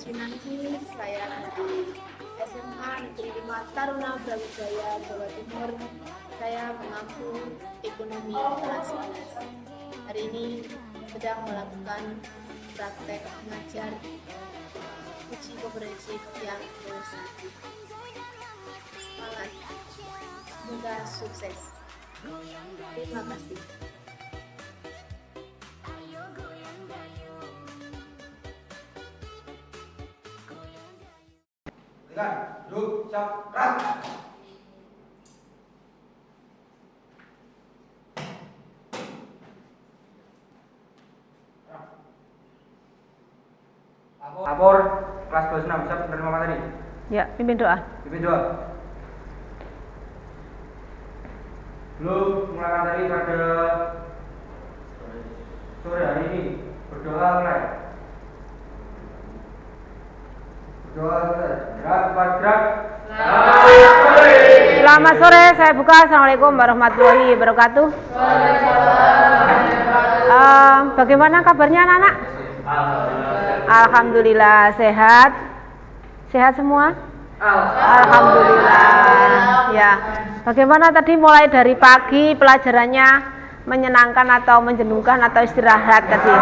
Sunanti, saya dari SMA Negeri 5 Taruna Brawijaya, Jawa Timur. Saya mengampu ekonomi kelas 11. Hari ini sedang melakukan praktek mengajar uji komprehensif yang ke-1. Semangat, semoga sukses. Terima kasih. Duduk, siap, gerak. Lapor kelas 26 siap menerima materi. Ya, pimpin doa. Pimpin doa. Belum mulai materi pada sore hari ini. Berdoa mulai. Berdoa mulai. Gerak. Selamat sore, saya buka. Assalamualaikum warahmatullahi wabarakatuh. Bagaimana kabarnya anak-anak? Alhamdulillah sehat. Sehat semua? Alhamdulillah. Ya. Bagaimana tadi mulai dari pagi pelajarannya menyenangkan atau menjenuhkan atau istirahat tadi?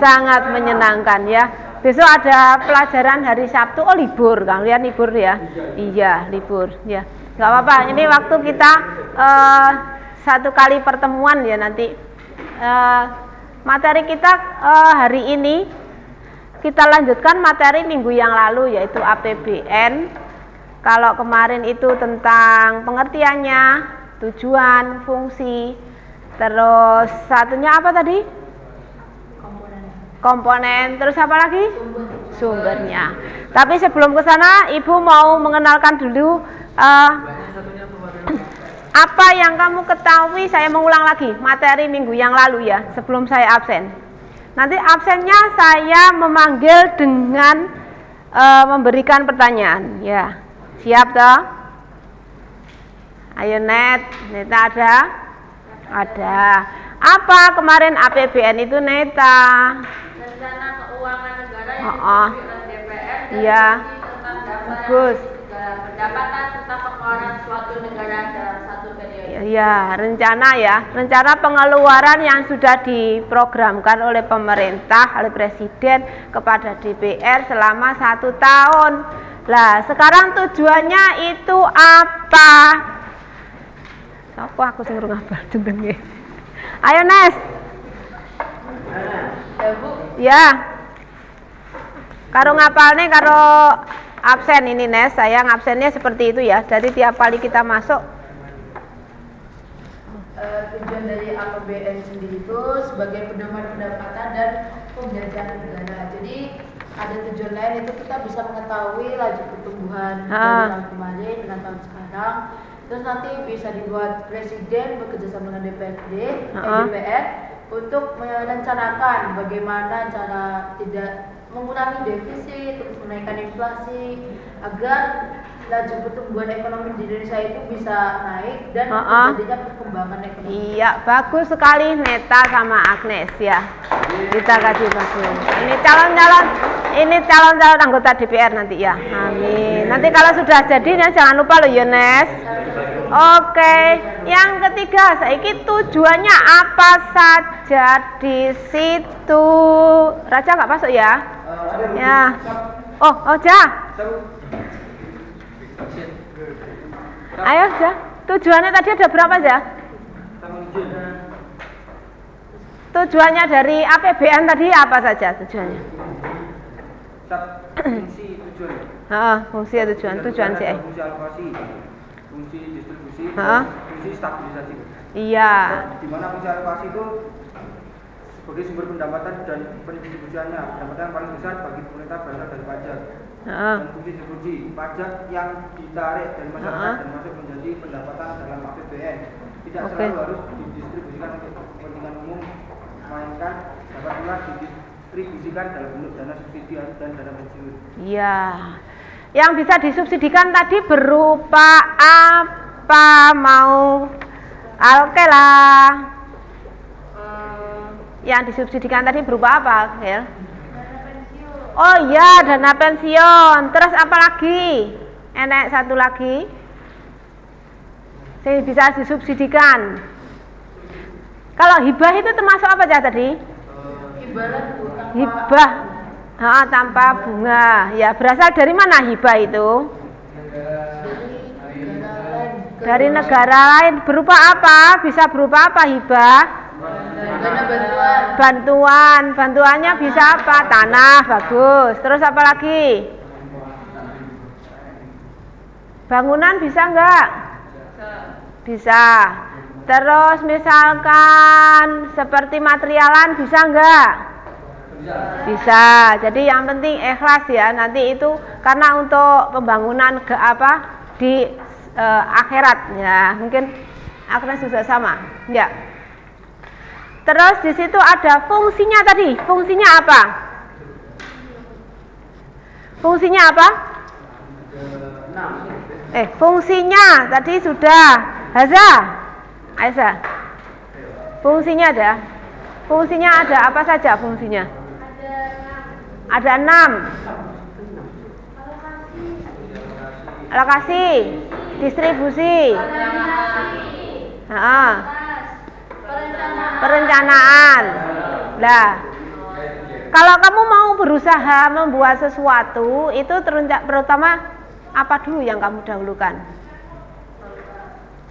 Sangat menyenangkan ya. Besok ada pelajaran hari Sabtu. Oh libur, kalian libur ya? Iya libur ya. Gak apa-apa. Ini waktu kita satu kali pertemuan ya nanti. Materi kita hari ini kita lanjutkan materi minggu yang lalu yaitu APBN. Kalau kemarin itu tentang pengertiannya, tujuan, fungsi. Terus satunya apa tadi? Komponen. Terus apa lagi? Sumbernya. Tapi sebelum ke sana, Ibu mau mengenalkan dulu apa yang kamu ketahui. Saya mengulang lagi materi minggu yang lalu ya, sebelum saya absen. Nanti absennya saya memanggil dengan memberikan pertanyaan. Ya, siap toh? Ayo Neta ada? Ada. Apa kemarin APBN itu Neta? Rencana Keuangan Negara yang disetujui oleh DPR dan iya. Bagus. Pendapatan serta pengeluaran suatu negara dalam satu periode. Ya, rencana ya. Rencana pengeluaran yang sudah diprogramkan oleh pemerintah, oleh Presiden kepada DPR selama 1 tahun. Lah, sekarang tujuannya itu apa? Apa aku sing ngapal jenenge? Ayo Nes. Ya Bu. Ya. Karo ngapalne karo absen ini Nes, saya ngabsennya seperti itu ya. Jadi tiap kali kita masuk Tujuan dari APBN sendiri itu sebagai pedoman pendapatan dan pembelanjaan negara. Jadi ada tujuan lain itu kita bisa mengetahui laju pertumbuhan dari tahun kemarin dengan tahun sekarang. Terus nanti bisa dibuat Presiden bekerjasama dengan DPR untuk merencanakan bagaimana cara tidak mengurangi defisit, terus menaikkan inflasi agar laju pertumbuhan ekonomi di Indonesia itu bisa naik dan terjadinya perkembangan ekonomi. Iya, bagus sekali Neta sama Agnes ya. Kita kasih bagus. Ini calon-calon anggota DPR nanti ya. Amin. Nanti kalau sudah jadi ya jangan lupa loh ya Nes. Oke, yang ketiga, saiki tujuannya apa saja di situ? Raja nggak masuk ya? Ya. Oh, Ja. Ayo Ja. Tujuannya tadi ada berapa Ja? Tujuannya dari APBN tadi apa saja tujuannya? Fungsi tujuan. Fungsi ya tujuan sih. Fungsi alokasi, fungsi distribusi, fungsi stabilisasi. Iya. Di mana fungsi alokasi itu sebagai sumber pendapatan dan pendistribusiannya. Pendapatan yang paling besar bagi pemerintah berasal dari pajak. Dan fungsi distribusi, pajak yang ditarik dari masyarakat dan masuk menjadi pendapatan dalam APBN. Tidak selalu harus didistribusikan untuk kepentingan umum, melainkan dapat pula didistribusikan dalam bentuk dana subsidi dan dana pensiun. Iya. Yang bisa disubsidikan tadi berupa apa? Mau oke lah. Yang disubsidikan tadi berupa apa, Gel? Oh iya, dana pensiun. Terus apa lagi? Enek satu lagi. Yang bisa disubsidikan. Kalau hibah itu termasuk apa ya tadi? Hibah. Tanpa bunga. Ya, berasal dari mana hibah itu? Dari negara lain. Berupa apa? Bisa berupa apa hibah? Bantuan. Bantuannya bisa apa? Tanah, bagus. Terus apa lagi? Bangunan bisa enggak? Bisa. Terus misalkan seperti materialan bisa enggak? Bisa. Jadi yang penting ikhlas ya. Nanti itu karena untuk pembangunan di akhirat ya. Mungkin Agnes juga sama. Ya. Terus di situ ada fungsinya tadi. Fungsinya apa? Fungsinya apa? Fungsinya tadi sudah. Haza. Aisyah. Fungsinya ada. Fungsinya ada apa saja fungsinya? Ada 6. Alokasi, distribusi, perencanaan. Nah, kalau kamu mau berusaha membuat sesuatu itu terutama apa dulu yang kamu dahulukan?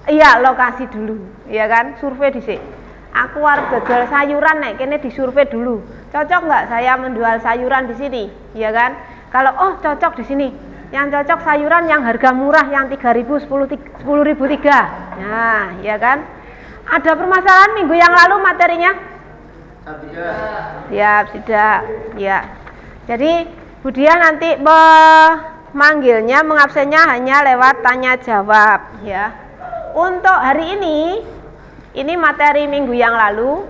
Iya, lokasi dulu, ya kan? Survei dhisik. Aku harus jual sayuran nek kene disurvei dulu. Cocok nggak saya menjual sayuran di sini, ya kan? Kalau cocok di sini. Yang cocok sayuran yang harga murah yang 3.000 10.003. Nah, ya kan? Ada permasalahan minggu yang lalu materinya? Siap, tidak. Ya. Jadi Budia nanti memanggilnya, mengabsennya hanya lewat tanya jawab, ya. Untuk hari ini materi minggu yang lalu.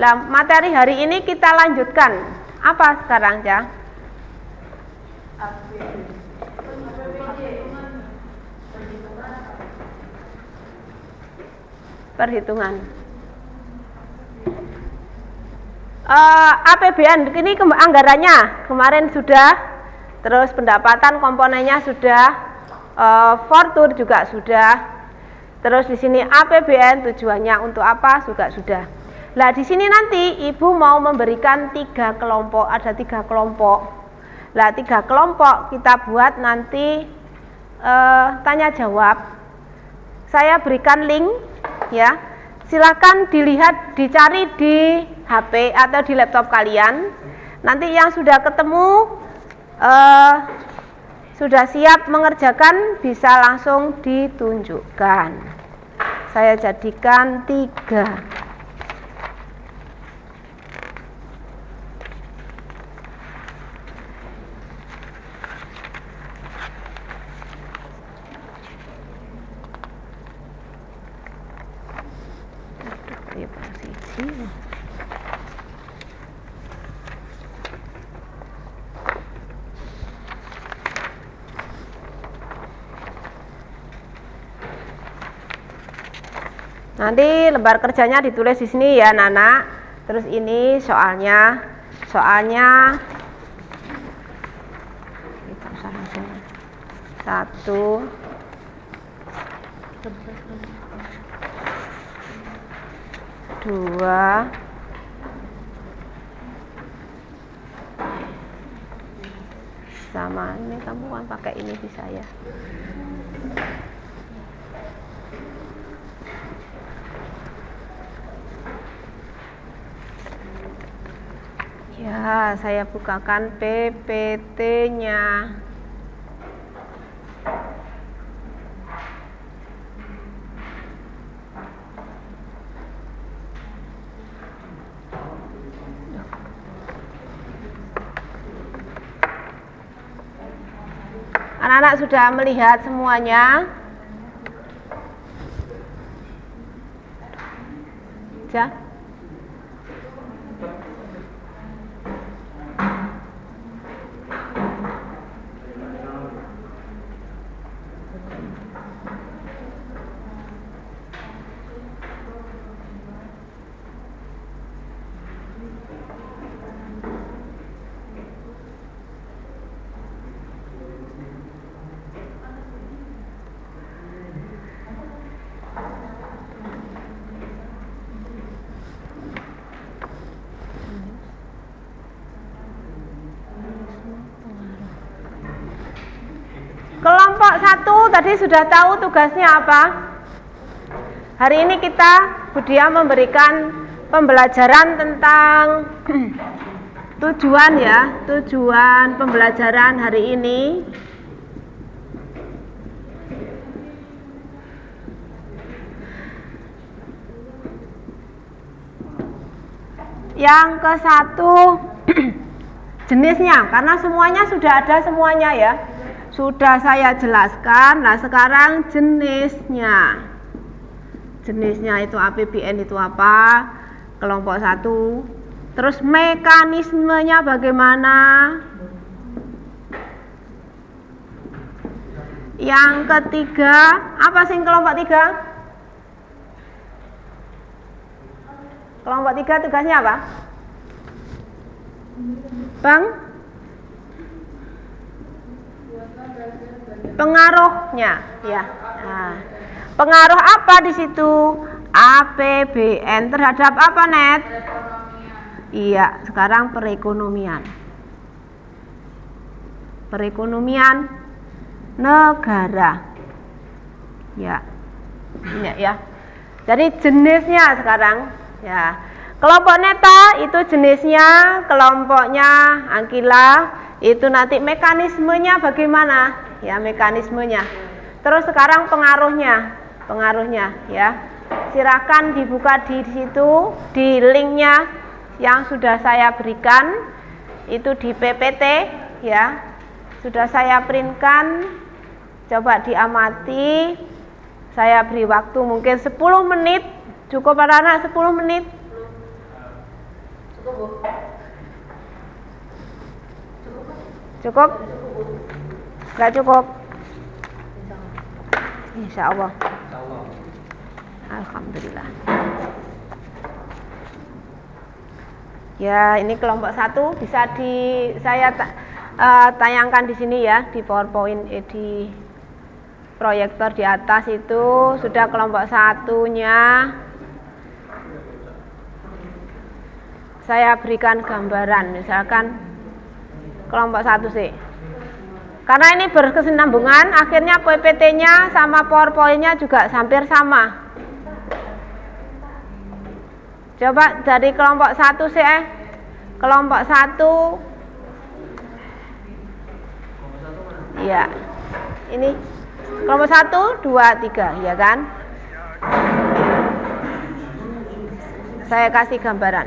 Nah, materi hari ini kita lanjutkan. Apa sekarang, Cah? Perhitungan. APBN ini anggarannya kemarin sudah, terus pendapatan komponennya sudah, fortur juga sudah. Terus di sini APBN tujuannya untuk apa juga sudah. Nah, di sini nanti Ibu mau memberikan 3 kelompok, ada 3 kelompok. Nah, 3 kelompok kita buat nanti tanya jawab. Saya berikan link, ya. Silakan dilihat, dicari di HP atau di laptop kalian. Nanti yang sudah ketemu, sudah siap mengerjakan, bisa langsung ditunjukkan. Saya jadikan 3. Nanti lembar kerjanya ditulis di sini ya, Nana. Terus ini soalnya kita usah langsung 1 2 sama ini kamu kan pakai ini bisa ya. Ya, saya bukakan PPT-nya. Anak-anak sudah melihat semuanya? Ya. 1 tadi sudah tahu tugasnya apa? Hari ini Budia memberikan pembelajaran tentang tujuan ya, tujuan pembelajaran hari ini. Yang ke-1 jenisnya, karena semuanya sudah ada semuanya ya. Sudah saya jelaskan. Nah, sekarang jenisnya. Jenisnya itu APBN itu apa? Kelompok 1. Terus mekanismenya bagaimana? Yang ketiga, apa sih kelompok 3? Kelompok 3 tugasnya apa? Bang? Pengaruhnya, ya. Nah, pengaruh apa di situ? APBN terhadap apa, Net? Iya, sekarang perekonomian. Perekonomian negara. Ya. Ini ya. Jadi jenisnya sekarang, ya. Kelompok Neta itu jenisnya, kelompoknya Angkila itu nanti mekanismenya bagaimana? Ya, mekanismenya. Terus sekarang pengaruhnya ya. Silakan dibuka di situ di linknya yang sudah saya berikan itu di PPT ya. Sudah saya printkan. Coba diamati. Saya beri waktu mungkin 10 menit. Cukup anak-anak 10 menit? Cukup? Enggak cukup? Insya Allah. Alhamdulillah. Ya, ini kelompok 1 bisa saya tayangkan di sini ya, di PowerPoint di proyektor di atas itu sudah kelompok 1-nya. Saya berikan gambaran, misalkan kelompok 1 sih. Karena ini berkesinambungan, akhirnya PPT-nya sama PowerPoint-nya juga hampir sama. Coba dari kelompok 1 sih Kelompok 1. Iya. Ini kelompok 1, 2, 3, ya kan? Saya kasih gambaran.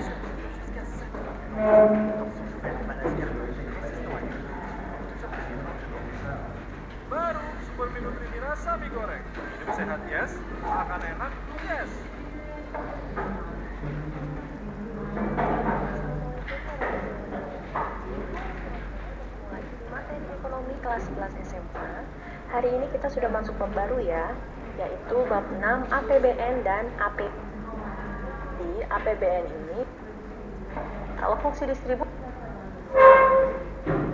Baru super mie Nutri rasa mie goreng. Hidup sehat yes, makan enak yes. Materi ekonomi kelas 11 SMA. Hari ini kita sudah masuk bab baru ya, yaitu bab 6 APBN dan AP. Di APBN ini kalau fungsi distribusi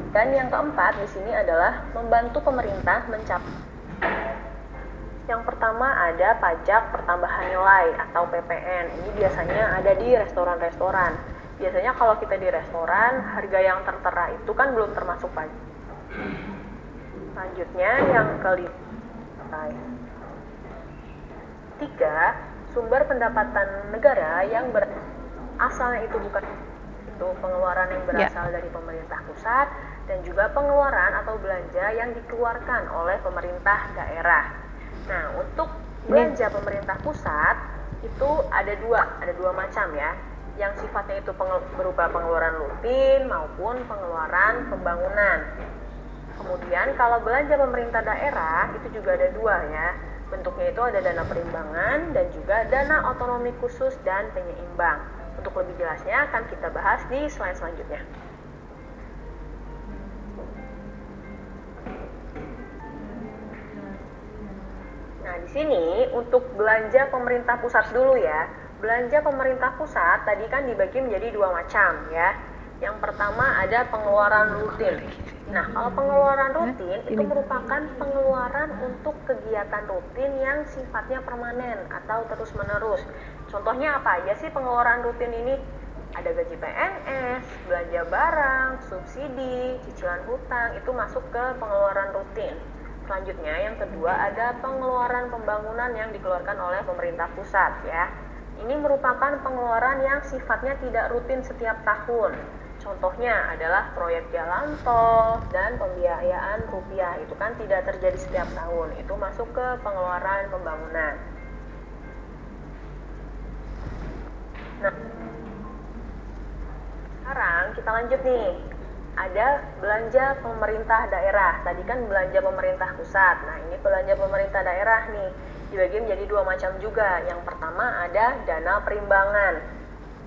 dan yang keempat di sini adalah membantu pemerintah mencapai. Yang pertama ada pajak pertambahan nilai atau PPN. Ini biasanya ada di restoran-restoran. Biasanya kalau kita di restoran, harga yang tertera itu kan belum termasuk pajak. Selanjutnya yang kelima. 3. Sumber pendapatan negara yang asalnya itu bukan itu pengeluaran yang berasal dari pemerintah pusat dan juga pengeluaran atau belanja yang dikeluarkan oleh pemerintah daerah. Nah, untuk belanja pemerintah pusat itu ada dua macam ya, yang sifatnya itu berupa pengeluaran rutin maupun pengeluaran pembangunan. Kemudian kalau belanja pemerintah daerah itu juga ada 2 ya, bentuknya itu ada dana perimbangan dan juga dana otonomi khusus dan penyeimbang. Untuk lebih jelasnya akan kita bahas di slide selanjutnya. Nah, di sini untuk belanja pemerintah pusat dulu ya. Belanja pemerintah pusat tadi kan dibagi menjadi 2 macam ya. Yang pertama ada pengeluaran rutin. Nah, kalau pengeluaran rutin itu merupakan pengeluaran untuk kegiatan rutin yang sifatnya permanen atau terus-menerus. Contohnya apa aja sih pengeluaran rutin ini? Ada gaji PNS, belanja barang, subsidi, cicilan hutang, itu masuk ke pengeluaran rutin. Selanjutnya yang kedua ada pengeluaran pembangunan yang dikeluarkan oleh pemerintah pusat ya. Ini merupakan pengeluaran yang sifatnya tidak rutin setiap tahun. Contohnya adalah proyek jalan tol dan pembiayaan rupiah, itu kan tidak terjadi setiap tahun, itu masuk ke pengeluaran pembangunan. Nah, sekarang kita lanjut nih. Ada belanja pemerintah daerah. Tadi kan belanja pemerintah pusat. Nah, ini belanja pemerintah daerah nih. Dibagi menjadi dua macam juga. Yang pertama ada dana perimbangan.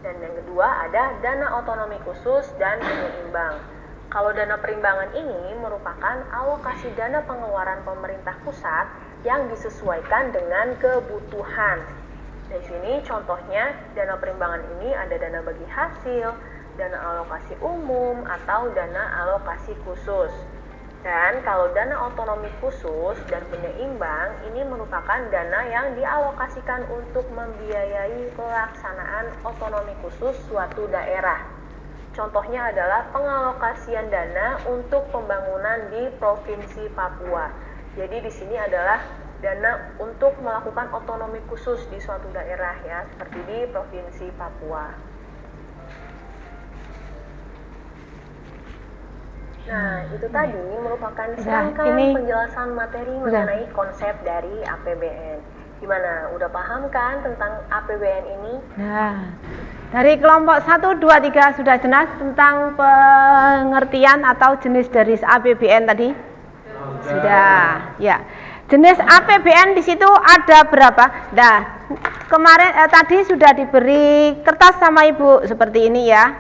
Dan yang kedua ada dana otonomi khusus dan penyeimbang. Kalau dana perimbangan ini merupakan alokasi dana pengeluaran pemerintah pusat yang disesuaikan dengan kebutuhan. Di sini contohnya dana perimbangan ini ada dana bagi hasil, dana alokasi umum, atau dana alokasi khusus. Dan kalau dana otonomi khusus dan penyeimbang ini merupakan dana yang dialokasikan untuk membiayai pelaksanaan otonomi khusus suatu daerah. Contohnya adalah pengalokasian dana untuk pembangunan di Provinsi Papua. Jadi di sini adalah dana untuk melakukan otonomi khusus di suatu daerah ya, seperti di Provinsi Papua. Nah, itu tadi merupakan serangkaian penjelasan materi mengenai konsep dari APBN. Gimana? Udah paham kan tentang APBN ini? Nah, dari kelompok 1, 2, 3 sudah jelas tentang pengertian atau jenis dari APBN tadi? Sudah, ya. Jenis APBN di situ ada berapa? Nah, kemarin tadi sudah diberi kertas sama Ibu seperti ini ya.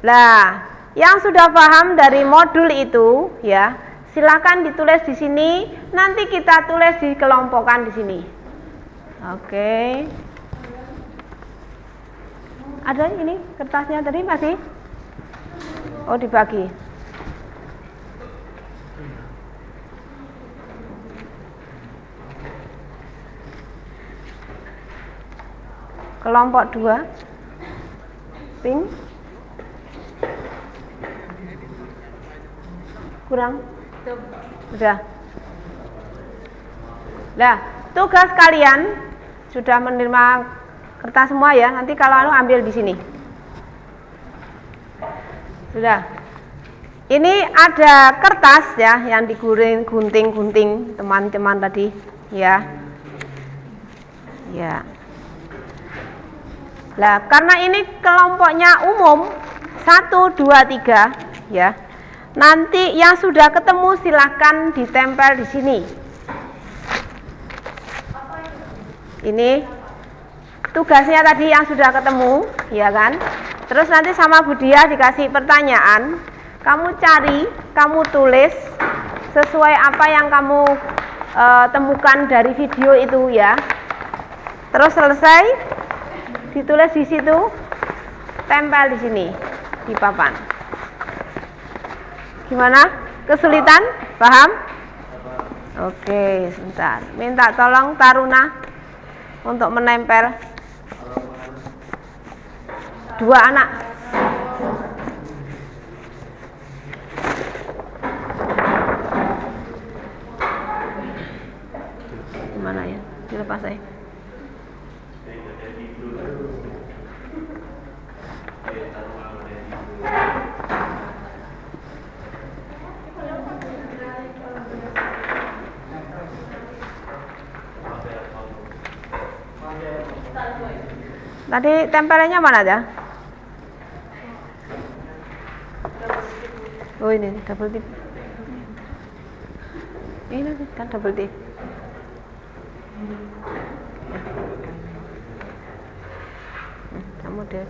Nah, yang sudah paham dari modul itu ya, silakan ditulis di sini. Nanti kita tulis di kelompokan di sini. Oke. Ada ini kertasnya tadi masih? Oh, dibagi. Kelompok 2. Pink. Kurang? Sudah. Nah, tugas kalian sudah menerima kertas semua ya. Nanti kalau ambil di sini. Sudah. Ini ada kertas ya yang digunting-gunting teman-teman tadi ya. Ya. Nah, karena ini kelompoknya umum 1, 2, 3 ya. Nanti yang sudah ketemu silahkan ditempel di sini. Ini tugasnya tadi yang sudah ketemu, ya kan? Terus nanti sama Bu Dia dikasih pertanyaan, kamu cari, kamu tulis sesuai apa yang kamu temukan dari video itu ya. Terus selesai, ditulis di situ, tempel di sini di papan. Gimana? Kesulitan? Paham? Oke, sebentar. Minta tolong Taruna untuk menempel 2 anak. Gimana ya? Dilepas saya. Tadi tempelannya mana aja? Oh ini double tip. Ini kan double tip. Kamu deh.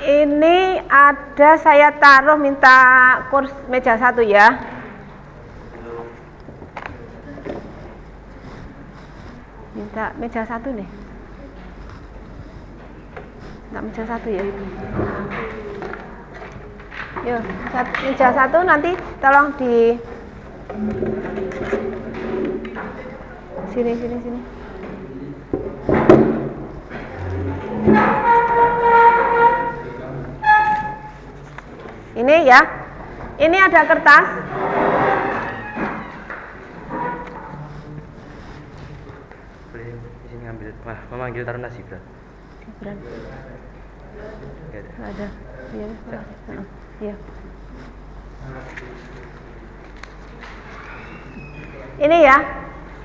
Ini ada saya taruh minta kurs meja 1 ya. Minta meja 1 nih. Minta meja 1 ya. Yuk, meja 1 nanti tolong di sini. Ini ya. Ini ada kertas. Boleh di sini ngambil. Wah, memanggil Taruna Zibra. Gibran. Enggak ada. Ada. Iya. Iya. Ini ya.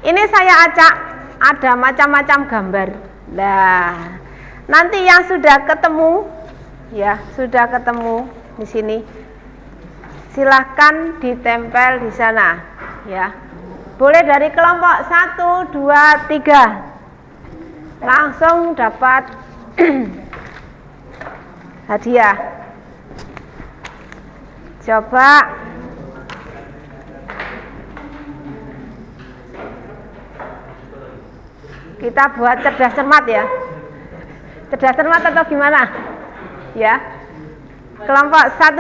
Ini saya acak ada macam-macam gambar. Nah, nanti yang sudah ketemu ya, sudah ketemu di sini. Silahkan ditempel di sana ya. Boleh dari kelompok 1, 2, 3. Langsung dapat hadiah. Coba kita buat cerdas cermat ya. Cerdas cermat atau gimana? Ya. Kelompok 1,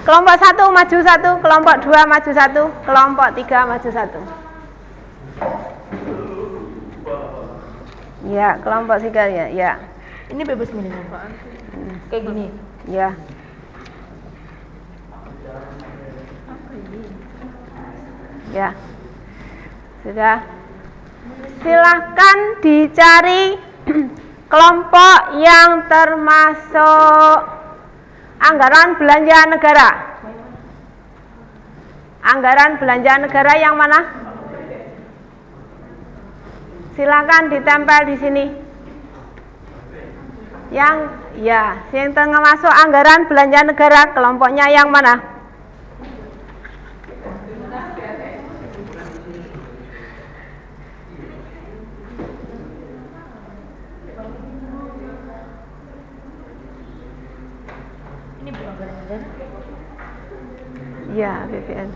kelompok 1 maju 1, kelompok 2 maju 1, kelompok 3 maju 1. Ya, kelompok 3 ya, ya. Ini bebas milih apaan? Kayak gini. Ya. Ya. Sudah. Silahkan dicari kelompok yang termasuk anggaran belanja negara. Anggaran belanja negara yang mana? Silakan ditempel di sini. Yang termasuk anggaran belanja negara, kelompoknya yang mana? Ini bukan anggaran. Ya, BPN.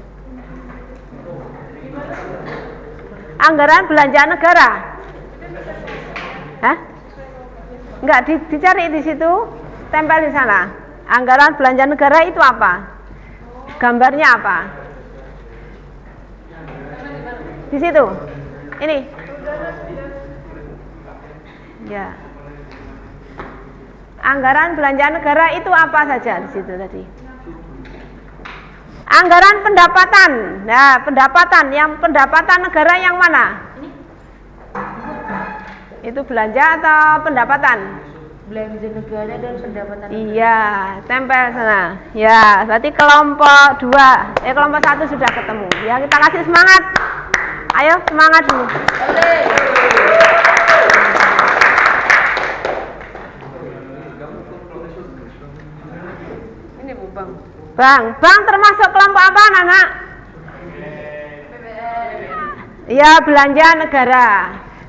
Anggaran belanja negara. Hah? Enggak dicari di situ, tempel di sana. Anggaran belanja negara itu apa? Gambarnya apa? Di situ. Ini. Ya. Anggaran belanja negara itu apa saja di situ tadi? Anggaran pendapatan. Nah, pendapatan negara yang mana? Itu belanja atau pendapatan? Belanja negara dan pendapatan. Iya, tempel sana. Ya, berarti kelompok 2, kelompok 1 sudah ketemu. Ya, kita kasih semangat. Ayo, semangat dulu. Ini Bu Bang. Bang termasuk kelompok apa, anak? Ya, belanja negara.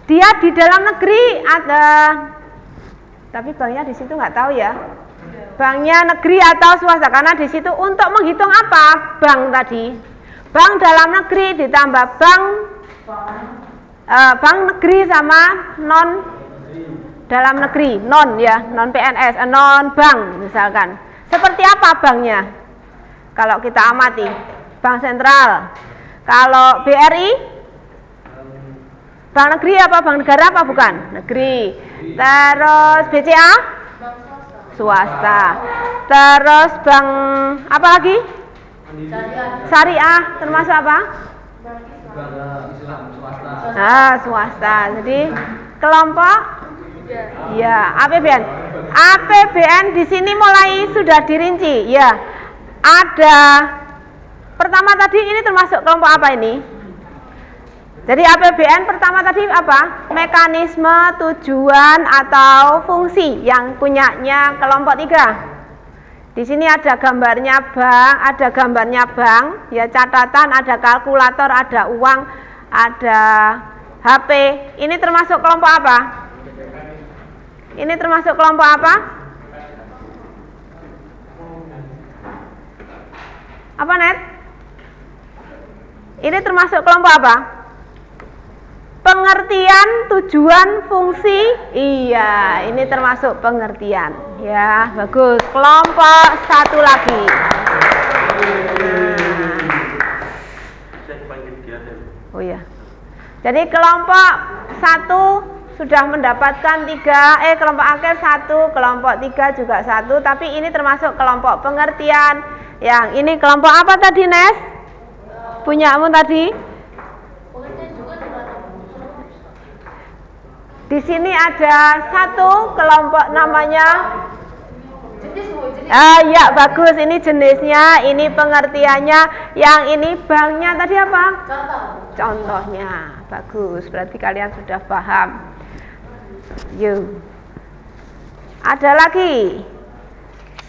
Dia di dalam negeri ada, tapi banknya di situ nggak tahu ya. Banknya negeri atau swasta, karena di situ untuk menghitung apa bank tadi. Bank dalam negeri ditambah bank negeri sama non dalam negeri, non ya, non PNS, non bank misalkan. Seperti apa banknya? Kalau kita amati, bank sentral. Kalau BRI, bank negeri apa bank negara apa bukan? Negeri. Terus BCA? Swasta. Terus bank apa lagi? Syariah termasuk apa? Nah, swasta. Jadi kelompok ya APBN. APBN di sini mulai sudah dirinci. Ya, ada pertama tadi ini termasuk kelompok apa ini? Jadi APBN pertama tadi apa? Mekanisme, tujuan atau fungsi yang punyanya kelompok 3. Di sini ada gambarnya bank, ya catatan, ada kalkulator, ada uang, ada HP. Ini termasuk kelompok apa? Ini termasuk kelompok apa? Apa, Net? Ini termasuk kelompok apa? Pengertian, tujuan, fungsi. Iya, ini termasuk pengertian. Ya, bagus. Kelompok satu lagi. Oh ya. Jadi kelompok satu sudah mendapatkan 3, kelompok akhir 1, kelompok 3 juga 1, tapi ini termasuk kelompok pengertian. Yang ini kelompok apa tadi, Nes? Punyamu tadi? Di sini ada 1 kelompok namanya. Ya bagus, ini jenisnya, ini pengertiannya, yang ini banknya tadi apa? Contohnya. Bagus, berarti kalian sudah paham. Yuk. Ada lagi.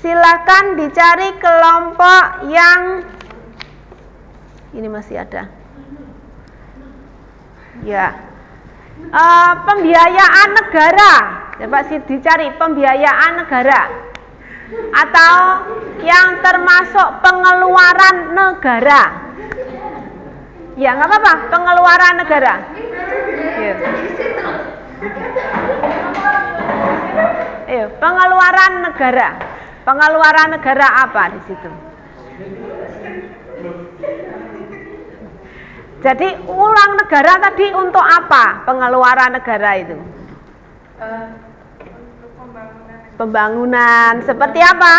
Silakan dicari kelompok yang ini masih ada. Ya. Pembiayaan negara. Coba sih dicari pembiayaan negara. Atau yang termasuk pengeluaran negara. Ya nggak apa-apa, pengeluaran negara. Pengeluaran negara. Pengeluaran negara apa di situ? Jadi uang negara tadi untuk apa? Pengeluaran negara itu? Pembangunan. Seperti apa?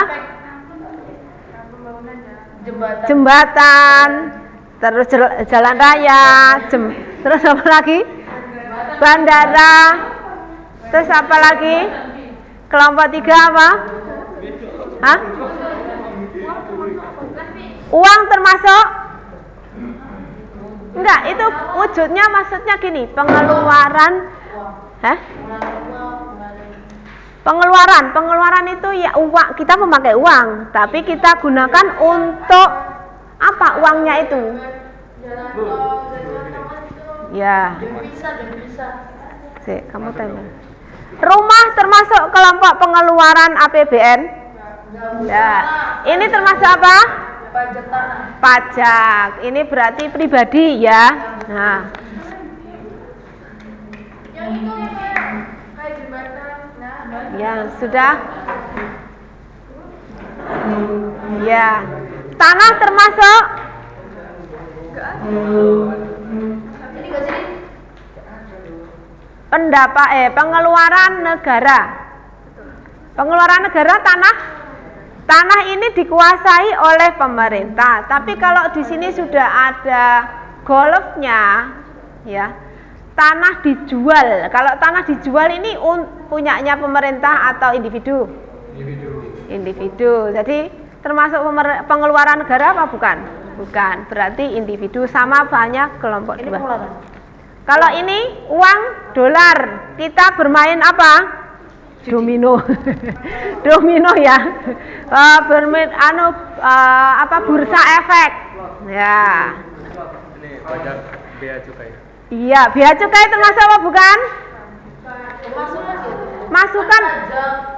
Jembatan. Terus jalan raya. Terus apa lagi? Bandara. Terus apa lagi? Kelompok 3 apa? Hah? Uang termasuk? Enggak, itu wujudnya maksudnya gini, pengeluaran. Hah? Pengeluaran itu ya uang, kita memakai uang, tapi kita gunakan untuk apa uangnya itu? Ya. Kamu tanya. Rumah termasuk kelompok pengeluaran APBN? Ya. Ini termasuk apa? Pajak. Ini berarti pribadi ya. Nah. Ya, sudah. Ya. Tanah termasuk? Pengeluaran negara. Pengeluaran negara tanah ini dikuasai oleh pemerintah. Tapi kalau di sini sudah ada golfnya, ya, tanah dijual. Kalau tanah dijual ini punyanya pemerintah atau individu? Individu. Jadi termasuk pengeluaran negara apa bukan? Bukan. Berarti individu, sama banyak kelompok 2. Kalau ini uang dolar, kita bermain apa? Domino. Domino ya. Bermain bursa efek. Ya. Ini pajak bea cukai. Iya, bea cukai termasuk apa bukan? Masukan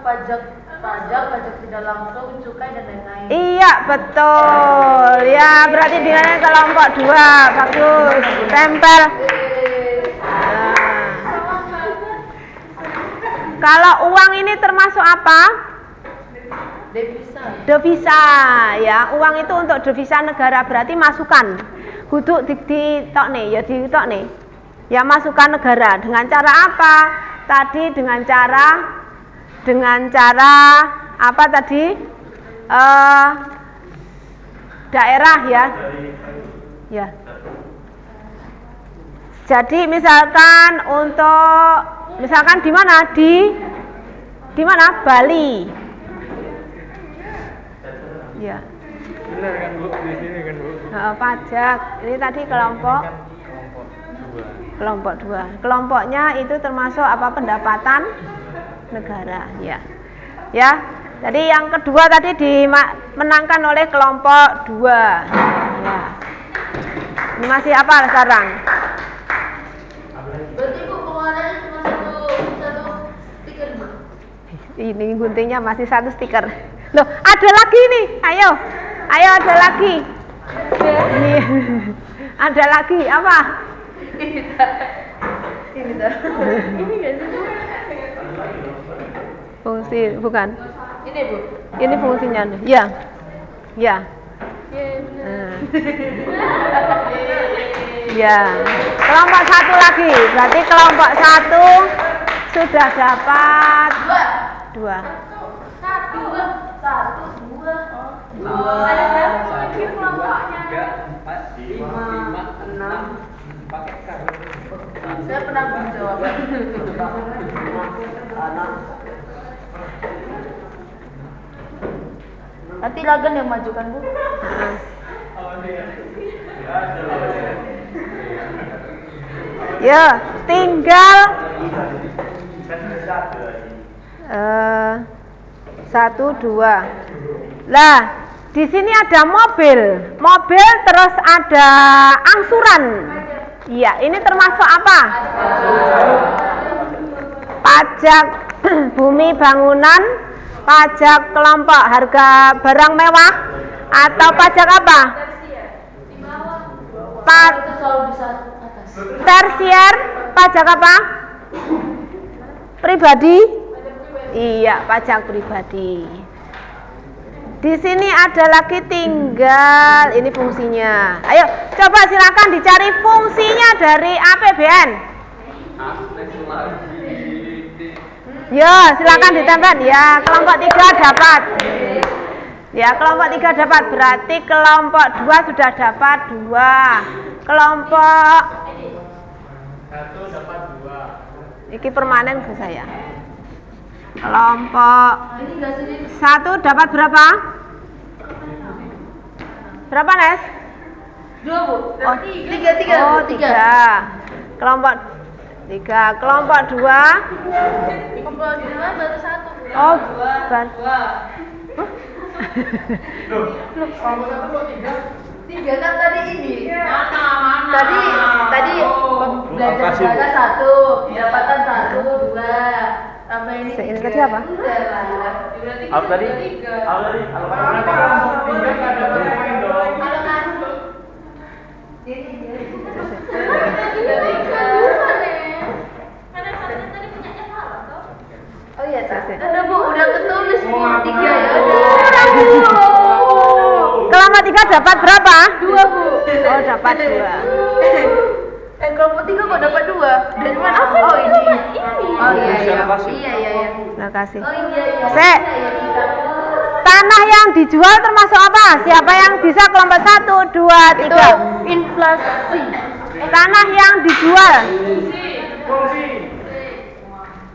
pajak tidak langsung, cukai dan lain-lain. Iya, betul. Ya, berarti dia kelompok 2. Bagus. Tempel. Kalau uang ini termasuk apa? Devisa ya. Uang itu untuk devisa negara, berarti masukan. Kudu ditok nih, ya ditok nih. Ya masukan negara. Dengan cara apa? Tadi dengan cara apa tadi? Daerah ya. Ya. Jadi misalkan di mana? Di mana? Bali. Ya. Benar kan Bu, di sini kan Bu. Pajak. Ini tadi kelompok 2. Kelompoknya itu termasuk apa? Pendapatan negara, ya. Ya. Jadi yang kedua tadi dimenangkan oleh kelompok 2. Ya. Ini masih apa sekarang? Berarti Bu pengeluarannya cuma satu stiker Bu. Ini guntingnya masih 1 stiker. Loh, ada lagi nih. Ayo ada lagi. Ini ada lagi apa? Ini enggak sih? Fungsi bukan. Ini Bu. Ini fungsinya. Ya. Ya. Ya. Kelompok 1 lagi. Berarti kelompok 1 sudah dapat 2. Saya pernah menjawab. Nanti Lagan yang majukan Bu. Ya, tinggal 1, 2. Lah, di sini ada mobil terus ada angsuran. Iya, ini termasuk apa? Pajak bumi bangunan, pajak kelompok harga barang mewah, atau pajak apa? Tersier, pajak apa? Pribadi? Iya, pajak pribadi. Di sini ada lagi tinggal ini fungsinya. Ayo, coba silakan dicari fungsinya dari APBN. Ya, silakan ditempel. Ya, kelompok 3 dapat. Ya, kelompok 3 dapat. Berarti kelompok 2 sudah dapat 2. Kelompok 1 dapat 2. Iki permanen ke saya. Kelompok 1 dapat berapa? Berapa, Nes? 2 Bu. Oh, 3. Oh, 3. Kelompok 3. Kelompok 2. Kelompok 2 baru 1. Oh, baru. Loh, kelompok 1 kok 3? 3 kan tadi ini. Mana? Tadi belanja negara 1, pendapatan 1, 2. Tambah ini. Ini tadi apa? Apa tadi? Oh iya, ada Bu, udah ketulis Bu, 3 ya. Kelompok 3 dapat berapa? 2 Bu. Oh, dapat 2. Kelompok 3 kok dapat 2? Dari mana? Oh ini. Oh iya. Iya. Terima kasih. Oh iya. Sek. Tanah yang dijual termasuk apa? Siapa yang bisa kelompok 1, 2, 3? Itu inflasi. Tanah yang dijual.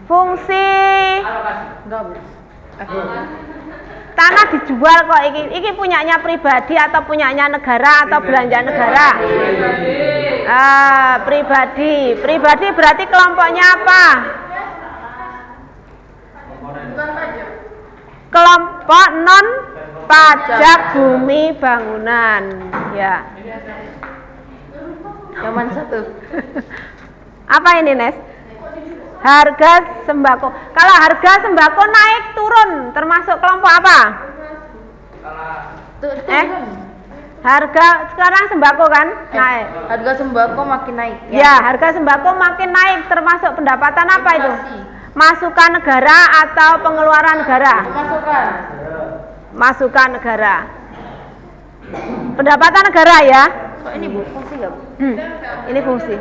Fungsi. Enggak Bu. Tanah dijual kok iki punyanya pribadi atau punyanya negara atau belanja negara? Pribadi. Pribadi berarti kelompoknya apa? Kelompok non pajak bumi bangunan. Ya. Yang 1. Apa ini, Nes? Harga sembako. Kalau harga sembako naik turun termasuk kelompok apa? Harga sekarang sembako kan naik. Harga sembako makin naik. Ya, harga sembako makin naik termasuk pendapatan apa itu? Masukan negara atau pengeluaran negara? Masukan negara. Pendapatan negara ya? Ini Bu, fungsi enggak Bu? Ini fungsi.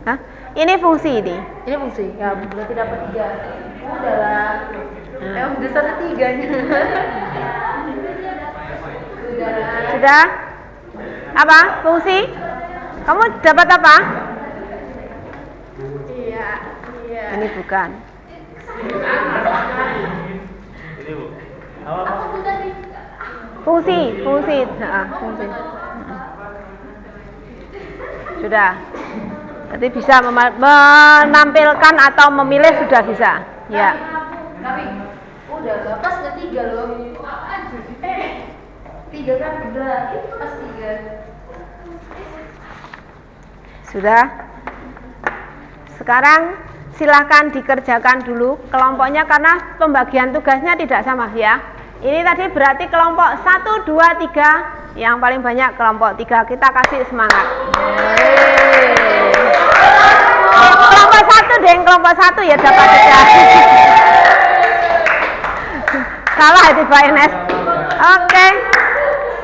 Hah? Ini fungsi ini. Ini fungsi. Ya, berarti dapat 3. Udahlah. Udah 1/3-nya. Sudah? Apa? Fungsi? Kamu dapat apa? Iya. Ini bukan. Ini Bu. Apa? Fungsi. Fungsi. Sudah. Nanti bisa menampilkan atau memilih sudah bisa. Ya. Tapi udah pas ke 3 loh. 3 kan udah pas 3. Sudah. Sekarang silahkan dikerjakan dulu kelompoknya karena pembagian tugasnya tidak sama ya. Ini tadi berarti kelompok 1, 2, 3. Yang paling banyak kelompok 3. Kita kasih semangat. Kelompok 1 deh, kelompok 1 ya dapat 3. Salah itu Pak Ines. Oke.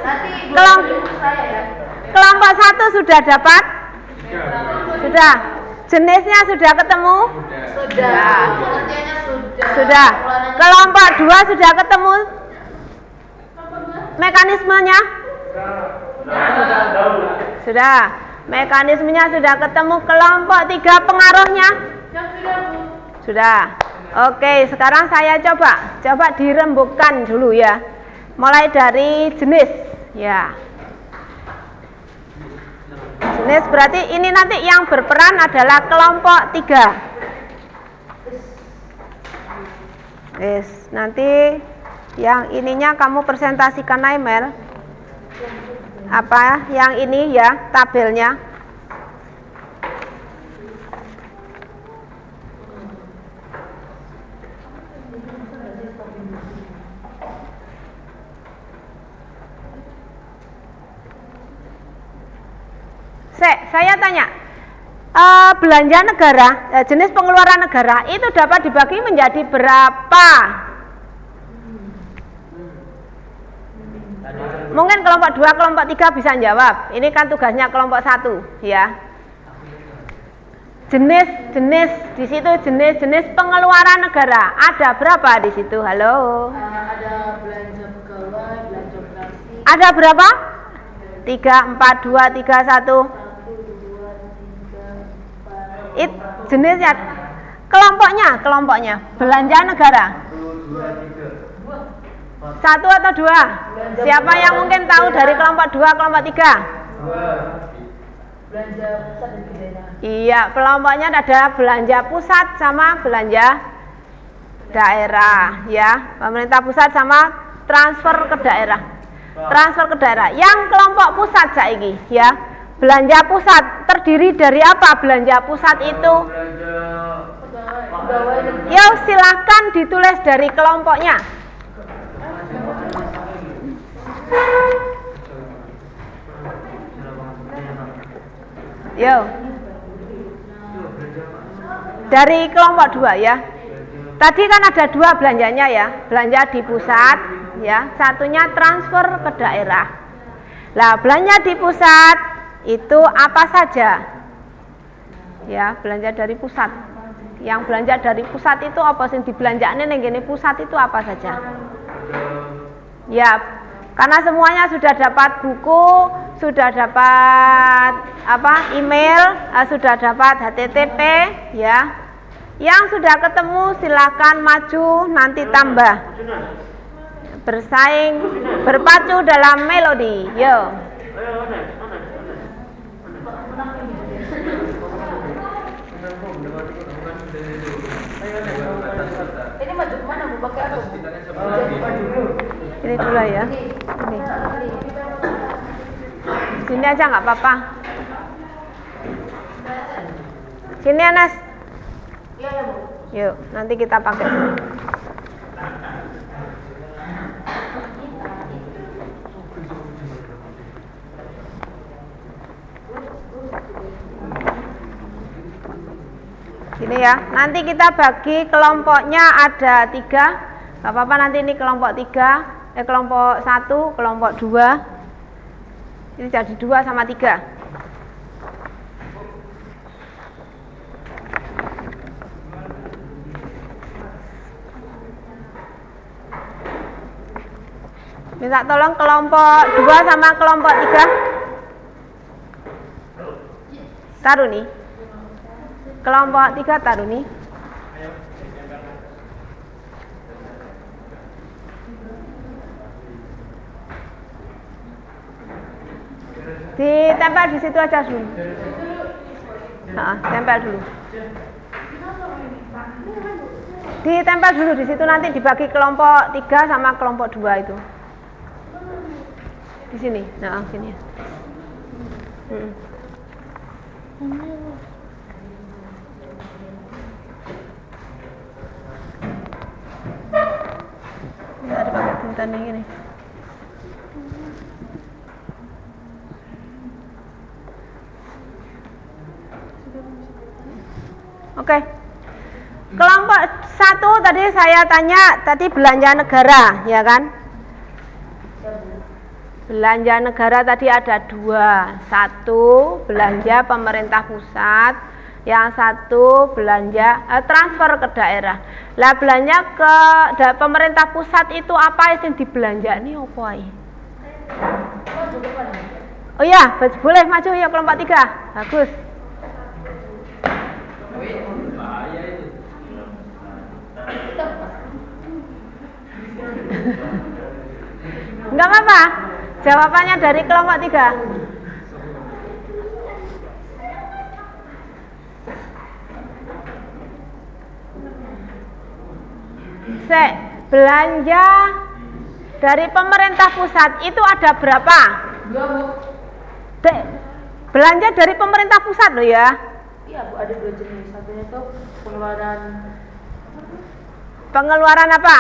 Nanti Kelompok saya ya. kelompok 1 sudah dapat? Sudah. Jenisnya sudah ketemu? Sudah. Pengertiannya sudah. Sudah. Kelompok 2 sudah ketemu? Mekanismenya? Sudah. Mekanismenya sudah ketemu. Kelompok 3 pengaruhnya? Sudah. Oke, sekarang saya coba dirembukkan dulu ya. Mulai dari jenis ya. Jenis berarti ini nanti yang berperan adalah kelompok 3. Yes, nanti yang ininya kamu presentasikan email. Apa yang ini ya, tabelnya. Saya tanya, belanja negara, jenis pengeluaran negara itu dapat dibagi menjadi berapa? Mungkin kelompok 2, kelompok 3 bisa jawab. Ini kan tugasnya kelompok 1, ya. Jenis di situ jenis pengeluaran negara ada berapa di situ? Halo. Ada belanja pegawai, belanja operasi. Ada berapa? 3, 4, 2, 3, 1. Jenisnya, kelompoknya belanja negara 1 atau 2? Siapa yang mungkin tahu dari kelompok 2, kelompok 3? Belanja pusat dan daerah. Iya, kelompoknya ada belanja pusat sama belanja daerah ya. Pemerintah pusat sama transfer ke daerah. Yang kelompok pusat saiki ya. Belanja pusat terdiri dari apa belanja pusat itu? Yo, silahkan ditulis dari kelompoknya. Yo. Dari kelompok 2 ya. Tadi kan ada 2 belanjanya ya. Belanja di pusat ya, satunya transfer ke daerah. Lah, belanja di pusat itu apa saja? Ya, belanja dari pusat. Yang belanja dari pusat itu apa sih dibelanjakne ning ngene pusat itu apa saja? Ya, karena semuanya sudah dapat buku, sudah dapat email, sudah dapat HTTP ya. Yang sudah ketemu silakan maju nanti tambah. Bersaing, berpacu dalam melodi. Yo. Ini maju kemana Bu? Pakai apa? Ini dulu ya. Ini. Sini aja nggak apa-apa. Sini Anas. Iya ya Bu. Yuk, nanti kita pakai. Gini ya, nanti kita bagi kelompoknya ada 3. Gak apa-apa nanti ini kelompok 3, kelompok 1, kelompok 2. Ini jadi 2 sama 3. Minta tolong kelompok 2 sama kelompok 3. Taruh nih. Kelompok 3 taruh nih. Ditempel di situ aja dulu. Tempel dulu. Ditempel dulu di situ, nanti dibagi kelompok 3 sama kelompok 2 itu. Di sini. Nah, sini ya. Nggak ada pakai tinta nih gini. Oke. Kelompok 1 tadi saya tanya, tadi belanja negara, ya kan? Belanja negara tadi ada 2. 1 belanja pemerintah pusat, yang 1 belanja transfer ke daerah. Lah belanja ke pemerintah pusat itu apa yang dibelanja ini apa ae? Oh iya, boleh maju ya kelompok 3. Bagus. Enggak apa-apa. Jawabannya dari kelompok 3. Belanja dari pemerintah pusat itu ada berapa? 2, Bu. Belanja dari pemerintah pusat loh ya. Iya, Bu, ada 2 jenis. Satunya itu pengeluaran apa?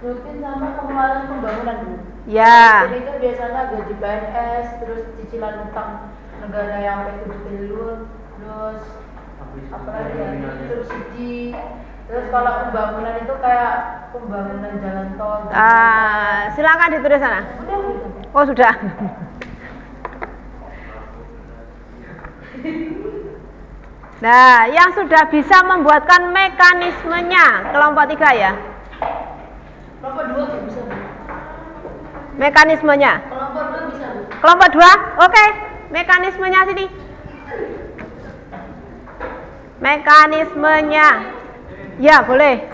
rutin sama pengeluaran pembangunan, Bu. Ya. Jadi itu biasanya gaji PNS, terus cicilan utang negara yang triliun, terus apalagi ya, subsidi. Terus kalau pembangunan itu kayak pembangunan jalan tol. Silakan ditulis sana. Udah gitu. Oh sudah. Nah, yang sudah bisa membuatkan mekanismenya kelompok 3 ya. Kelompok 2 bisa, Bu. Mekanismenya. Kelompok 2 bisa, Bu. Kelompok 2, oke. Mekanismenya sini. Mekanismenya. Ya, boleh.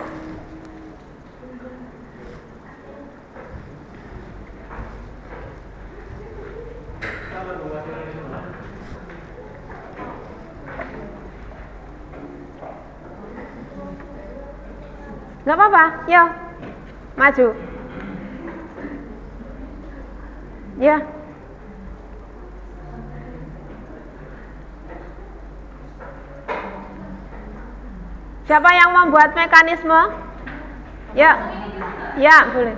Gak apa-apa, ya. Maju. Ya. Siapa yang membuat mekanisme? Ya. Ya, boleh.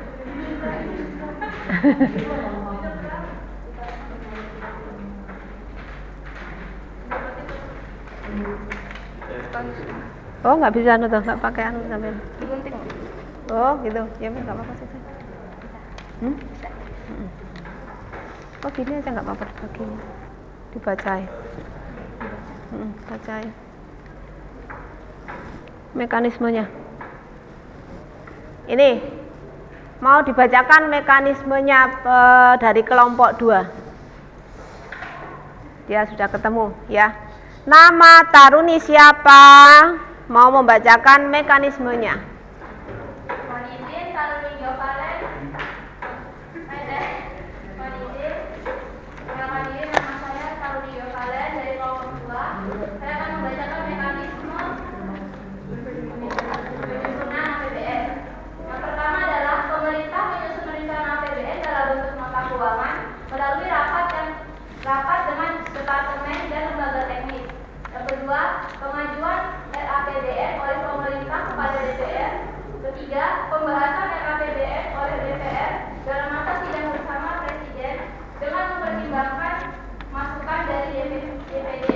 Oh, nggak bisa nutup, nggak pakai anu sampai. Oh, gitu. Ya, nggak apa-apa sih. Oh, gini aja nggak apa-apa baginya. Dibacain. Bacain. Mekanismenya. Ini mau dibacakan mekanismenya dari kelompok 2. Dia sudah ketemu, ya. Nama taruni siapa? Mau membacakan mekanismenya. Monidin taruni Jovalen. Nama saya Taruni Jovalen dari kelompok 2. Saya akan membacakan mekanisme penyusunan APBN. Yang pertama adalah pemerintah menyusun rencana APBN dalam bentuk nota keuangan melalui rapat dengan departemen dan lembaga teknis. Yang kedua, pengajuan RAPBN oleh pemerintah kepada DPR. Ketiga, pembahasan RAPBN oleh DPR dalam masa sidang bersama Presiden dengan mempertimbangkan masukan dari DPD.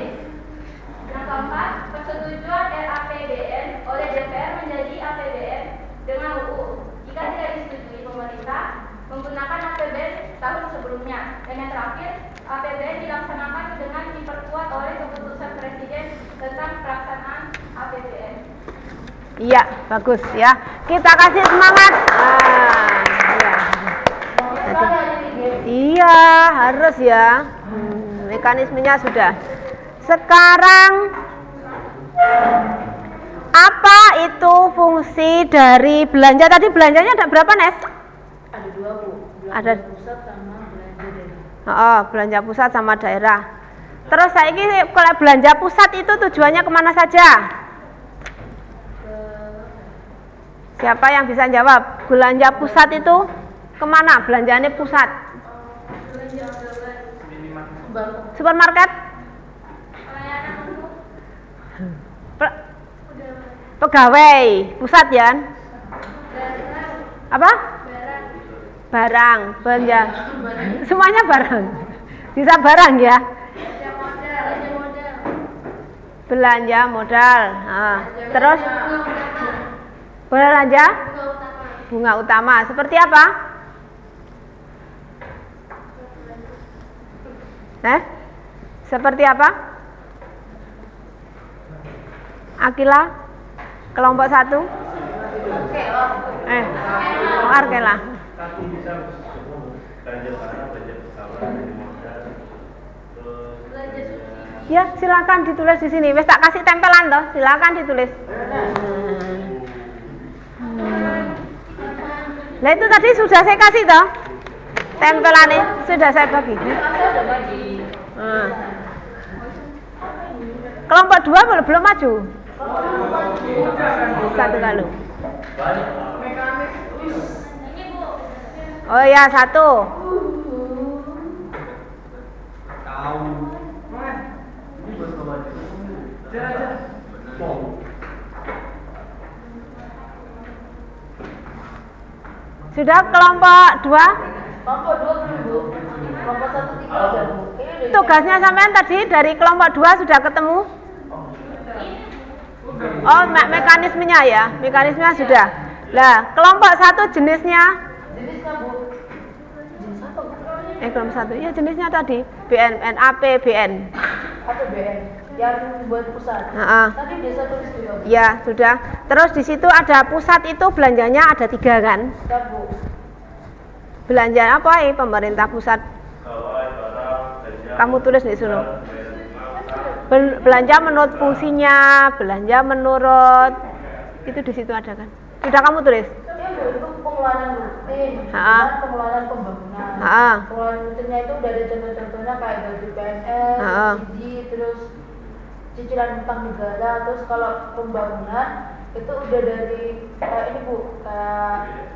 Yang keempat, persetujuan RAPBN oleh DPR menjadi APBN dengan UU. Jika tidak disetujui pemerintah, menggunakan APBN tahun sebelumnya. Dan yang terakhir, APBN dilaksanakan dengan diperkuat oleh keputusan Presiden tentang pelaksanaan APBN. Iya, bagus ya. Kita kasih semangat. Iya, harus ya. Mekanismenya sudah. Sekarang apa itu fungsi dari belanja? Tadi belanjanya ada berapa, Nes? Ada 2, Bu. Ada Pusat sama belanja daerah. Oh, belanja pusat sama daerah. Terus saya ini kalau belanja pusat itu tujuannya kemana saja? Siapa yang bisa jawab? Belanja pusat itu kemana? Belanjanya pusat? Supermarket? Pegawai pusat ya? Apa? Barang, belanja. Semuanya barang. Bisa barang ya? Belanja modal. Terus Belanja Bunga utama. bunga utama. Seperti apa? Seperti apa? Akila? Kelompok 1? Arkela. Ya, silakan ditulis di sini. Wes tak kasih tempelan toh, silakan ditulis. Nah itu tadi sudah saya kasih toh. Tempelannya sudah saya bagi. Kelompok 2 belum maju. Satu kali. Oh ya, 1. Sudah kelompok 2? Kelompok 2 belum, Bu. Kelompok 1 3 udah, Bu. Tugasnya sampean tadi dari kelompok 2 sudah ketemu? Oh, mekanismenya ya. Mekanismenya sudah. Lah, kelompok 1 jenisnya? Jenisnya, Bu. Jenis apa, Bu? Kelompok 1. Ya, jenisnya tadi BN, APBN. APBN yang buat pusat. Tadi desa tulis juga, Bu. Ya, sudah. Terus di situ ada pusat itu belanjanya ada 3 kan? Sudah, Bu. Belanja apa pemerintah pusat? Kamu tulis di sini. Belanja menurut fungsinya, belanja menurut itu di situ ada kan? Sudah kamu tulis? Ya, Bu, itu pengeluaran rutin, pengeluaran pembangunan. Pengeluaran rutinnya itu udah ada contoh-contohnya kayak gaji PNS, subsidi, terus cicilan utang negara. Terus kalau pembangunan itu udah dari kayak ini, Bu, kayak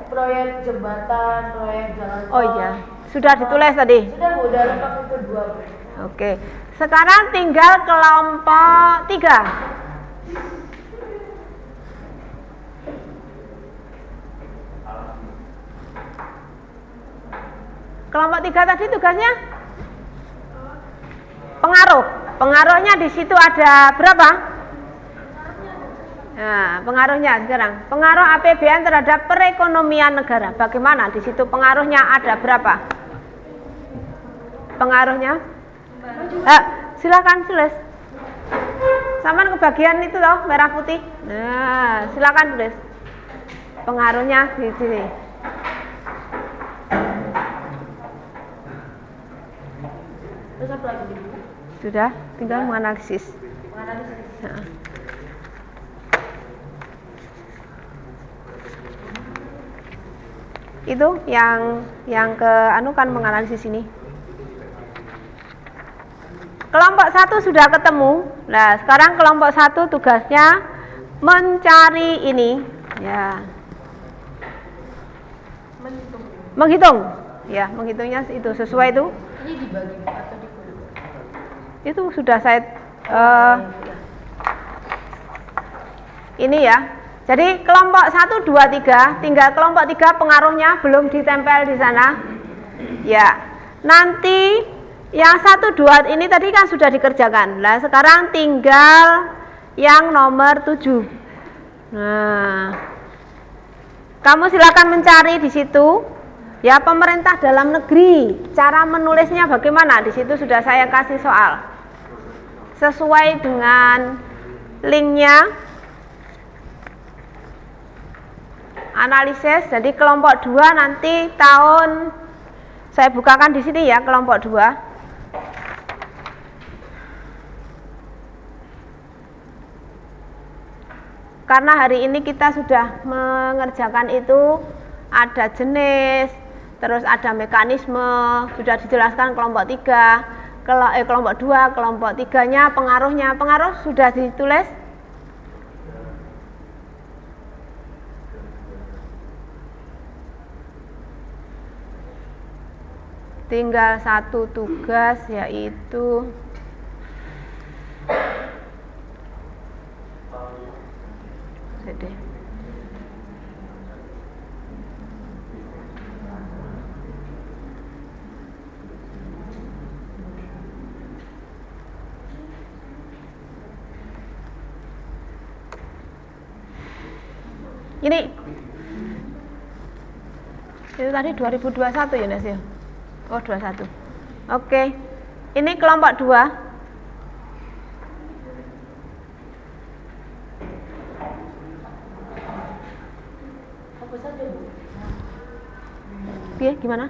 proyek jembatan, proyek jalan tol. Oh iya, sudah ditulis tadi? Sudah, Bu, udah lengkap itu 2, Bu. Oke, sekarang tinggal kelompok 3. Kelompok 3 tadi tugasnya? Pengaruh. Pengaruhnya di situ ada berapa? Nah, pengaruhnya sekarang. Pengaruh APBN terhadap perekonomian negara. Bagaimana? Di situ pengaruhnya ada berapa? Pengaruhnya? Silakan tulis. Saman kebagian itu loh, merah putih. Nah, silakan tulis. Pengaruhnya di sini. Terus apa lagi, Bu? Sudah, tinggal menganalisis. Menganalisis. Itu yang ke anu kan menganalisis ini. Kelompok 1 sudah ketemu. Nah, sekarang kelompok 1 tugasnya mencari ini, ya. Menghitung. Ya, menghitungnya itu sesuai itu. Ini dibagi atau dikumpul? Itu sudah saya ini ya. Jadi kelompok 1 2 3, tinggal kelompok 3 pengaruhnya belum ditempel di sana. Ya. Nanti yang 1 2 ini tadi kan sudah dikerjakan. Nah, sekarang tinggal yang nomor 7. Nah, kamu silakan mencari di situ. Ya, pemerintah dalam negeri. Cara menulisnya bagaimana? Di situ sudah saya kasih soal. Sesuai dengan linknya. Analisis. Jadi kelompok 2 nanti tahun saya bukakan di sini ya, kelompok 2. Karena hari ini kita sudah mengerjakan itu, ada jenis, terus ada mekanisme, sudah dijelaskan kelompok 3, kelompok 2, kelompok 3-nya pengaruhnya. Pengaruh sudah ditulis? Tinggal 1 tugas, yaitu Ini itu tadi 2021 ya Nes ya? Oh 21. Oke. Ini kelompok 2. Piye gimana?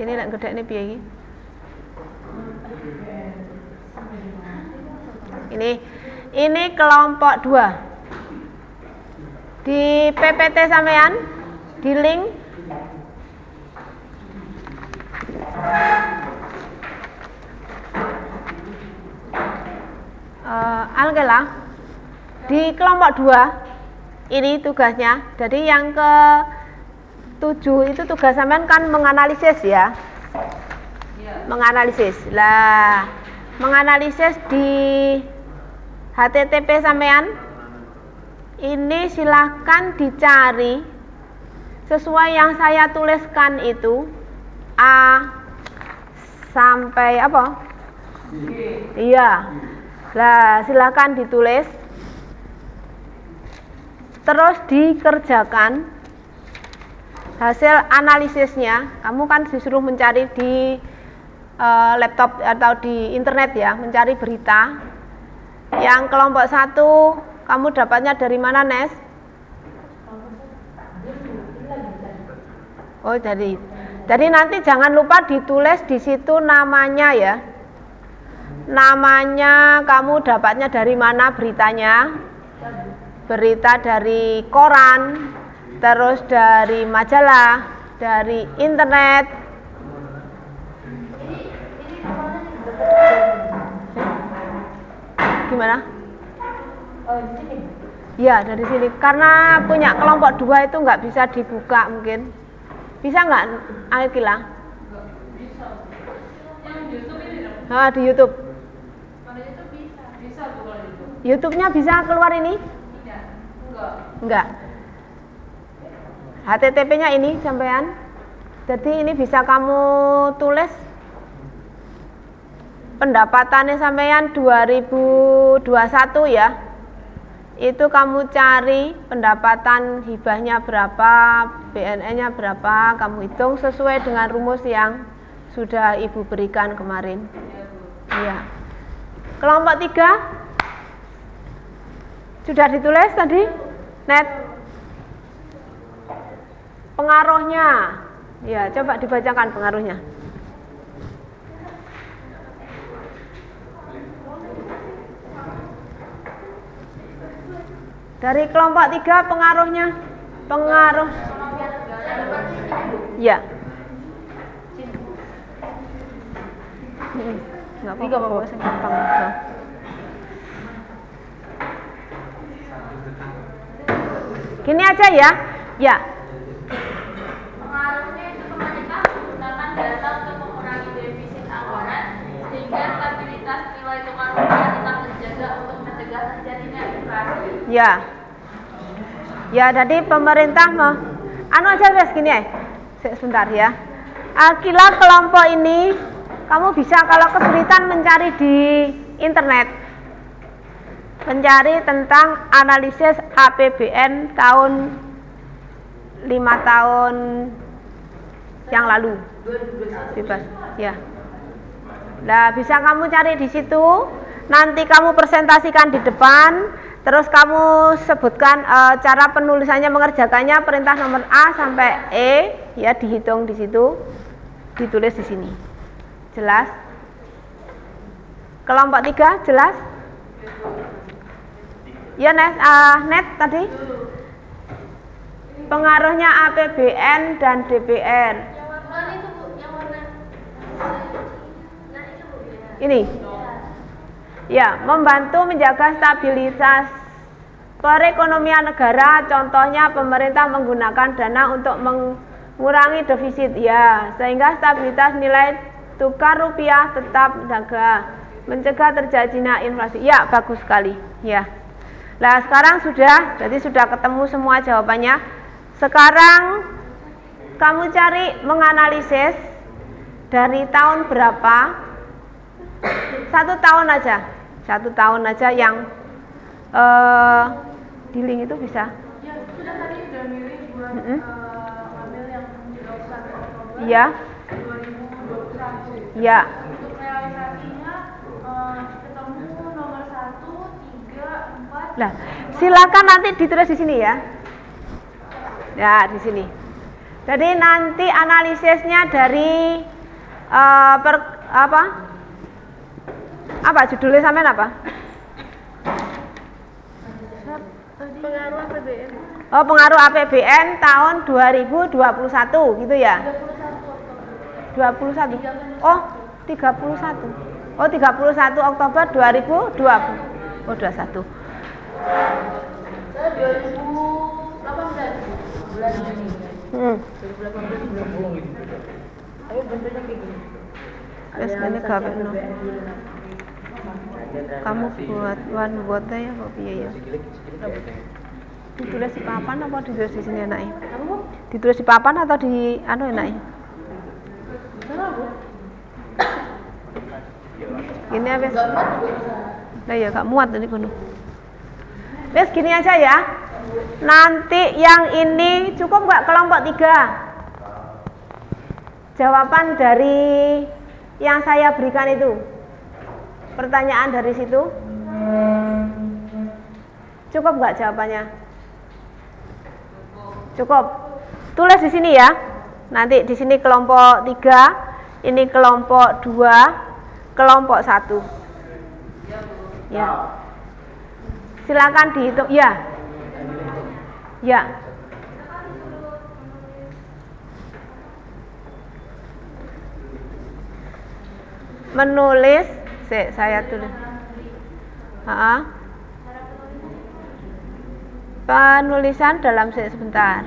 Ini lek gede ini piye iki? Ini kelompok 2. Di PPT sampean di link Angela di kelompok 2 ini tugasnya. Jadi yang ke 7 itu tugas sampean kan menganalisis ya. Menganalisis. Lah, menganalisis di HTTP sampean ini silahkan dicari sesuai yang saya tuliskan itu A sampai apa? Iya. Lah, silahkan ditulis. Terus dikerjakan hasil analisisnya. Kamu kan disuruh mencari di laptop atau di internet ya, mencari berita. Yang kelompok 1 kamu dapatnya dari mana, Nes? Oh, jadi nanti jangan lupa ditulis di situ namanya ya. Namanya kamu dapatnya dari mana beritanya? Berita dari koran, terus dari majalah, dari internet. Gimana? Ya dari sini. Karena punya kelompok 2 itu nggak bisa dibuka mungkin. Bisa nggak, Akila? Bisa. Yang di YouTube ini dong? Nah, di YouTube. Kalau YouTube bisa. Bisa tuh kalau YouTube. YouTube-nya bisa keluar ini? Tidak. Enggak. HTTP-nya ini sampean. Jadi ini bisa kamu tulis pendapatannya sampean 2021 ya. Itu kamu cari pendapatan hibahnya berapa, BNN-nya berapa, kamu hitung sesuai dengan rumus yang sudah Ibu berikan kemarin. Iya. Kelompok 3 sudah ditulis tadi? Net. Pengaruhnya. Ya, coba dibacakan pengaruhnya. Dari kelompok 3 pengaruhnya. Pengaruh. Ya. Enggak apa-apa, gampang. Gini aja ya. Ya. Pengaruhnya itu pemerintah menggunakan data untuk mengurangi defisit anggaran sehingga stabilitas nilai tukar rupiah tetap terjaga untuk mencegah terjadinya inflasi. Ya. Ya, jadi pemerintah anu aja guys gini ya. Sebentar ya. Akila kelompok ini kamu bisa kalau kesulitan mencari di internet. Mencari tentang analisis APBN tahun 5 tahun yang lalu. Bebas, ya. Nah, bisa kamu cari di situ. Nanti kamu presentasikan di depan. Terus kamu sebutkan cara penulisannya, mengerjakannya perintah nomor A sampai E, ya dihitung di situ, ditulis di sini. Jelas? Kelompok 3 jelas? Ya net tadi? Pengaruhnya APBN dan DPR. Yang warna itu Bu, yang warna itu Bu. Ini. Ya, membantu menjaga stabilitas perekonomian negara. Contohnya pemerintah menggunakan dana untuk mengurangi defisit ya, sehingga stabilitas nilai tukar rupiah tetap menjaga, mencegah terjadinya inflasi. Ya, bagus sekali. Ya. Nah, sekarang jadi sudah ketemu semua jawabannya. Sekarang kamu cari menganalisis dari tahun berapa? 1 tahun aja. 1 tahun aja yang di link itu bisa. Maksudnya tadi udah milih buat ngambil yang 31 Oktober Iya. 2021. Iya. Untuk realisasinya ketemu nomor 1, 3, 4. Nah, silakan nanti ditulis di sini ya. Ya, di sini. Jadi nanti analisisnya dari apa judulnya sampean apa? Pengaruh APBN. Oh, pengaruh APBN tahun 2021 gitu ya. 21. Oh, 31. Oh, 31 Oktober 2020. Oh, 21. Saya 2018 bulan Juni. 2018 bulan Juni. Ayo bentuknya kayak gini. Wes ngene gawe no. Kamu buat ya kok piye ya? Ditulis di papan apa ditulis di sini enake? Ditulis di papan atau di enake? Gini ya, wes. Lah ya gak muat ini kono. Wes gini aja ya. Nanti yang ini cukup nggak kelompok 3? Jawaban dari yang saya berikan itu. Pertanyaan dari situ. Cukup nggak jawabannya? Cukup. Tulis di sini ya. Nanti di sini kelompok 3, ini kelompok 2, kelompok 1. Ya. Silakan dihitung. Ya. Ya. Menulis, saya tulis. Penulisan dalam sebentar.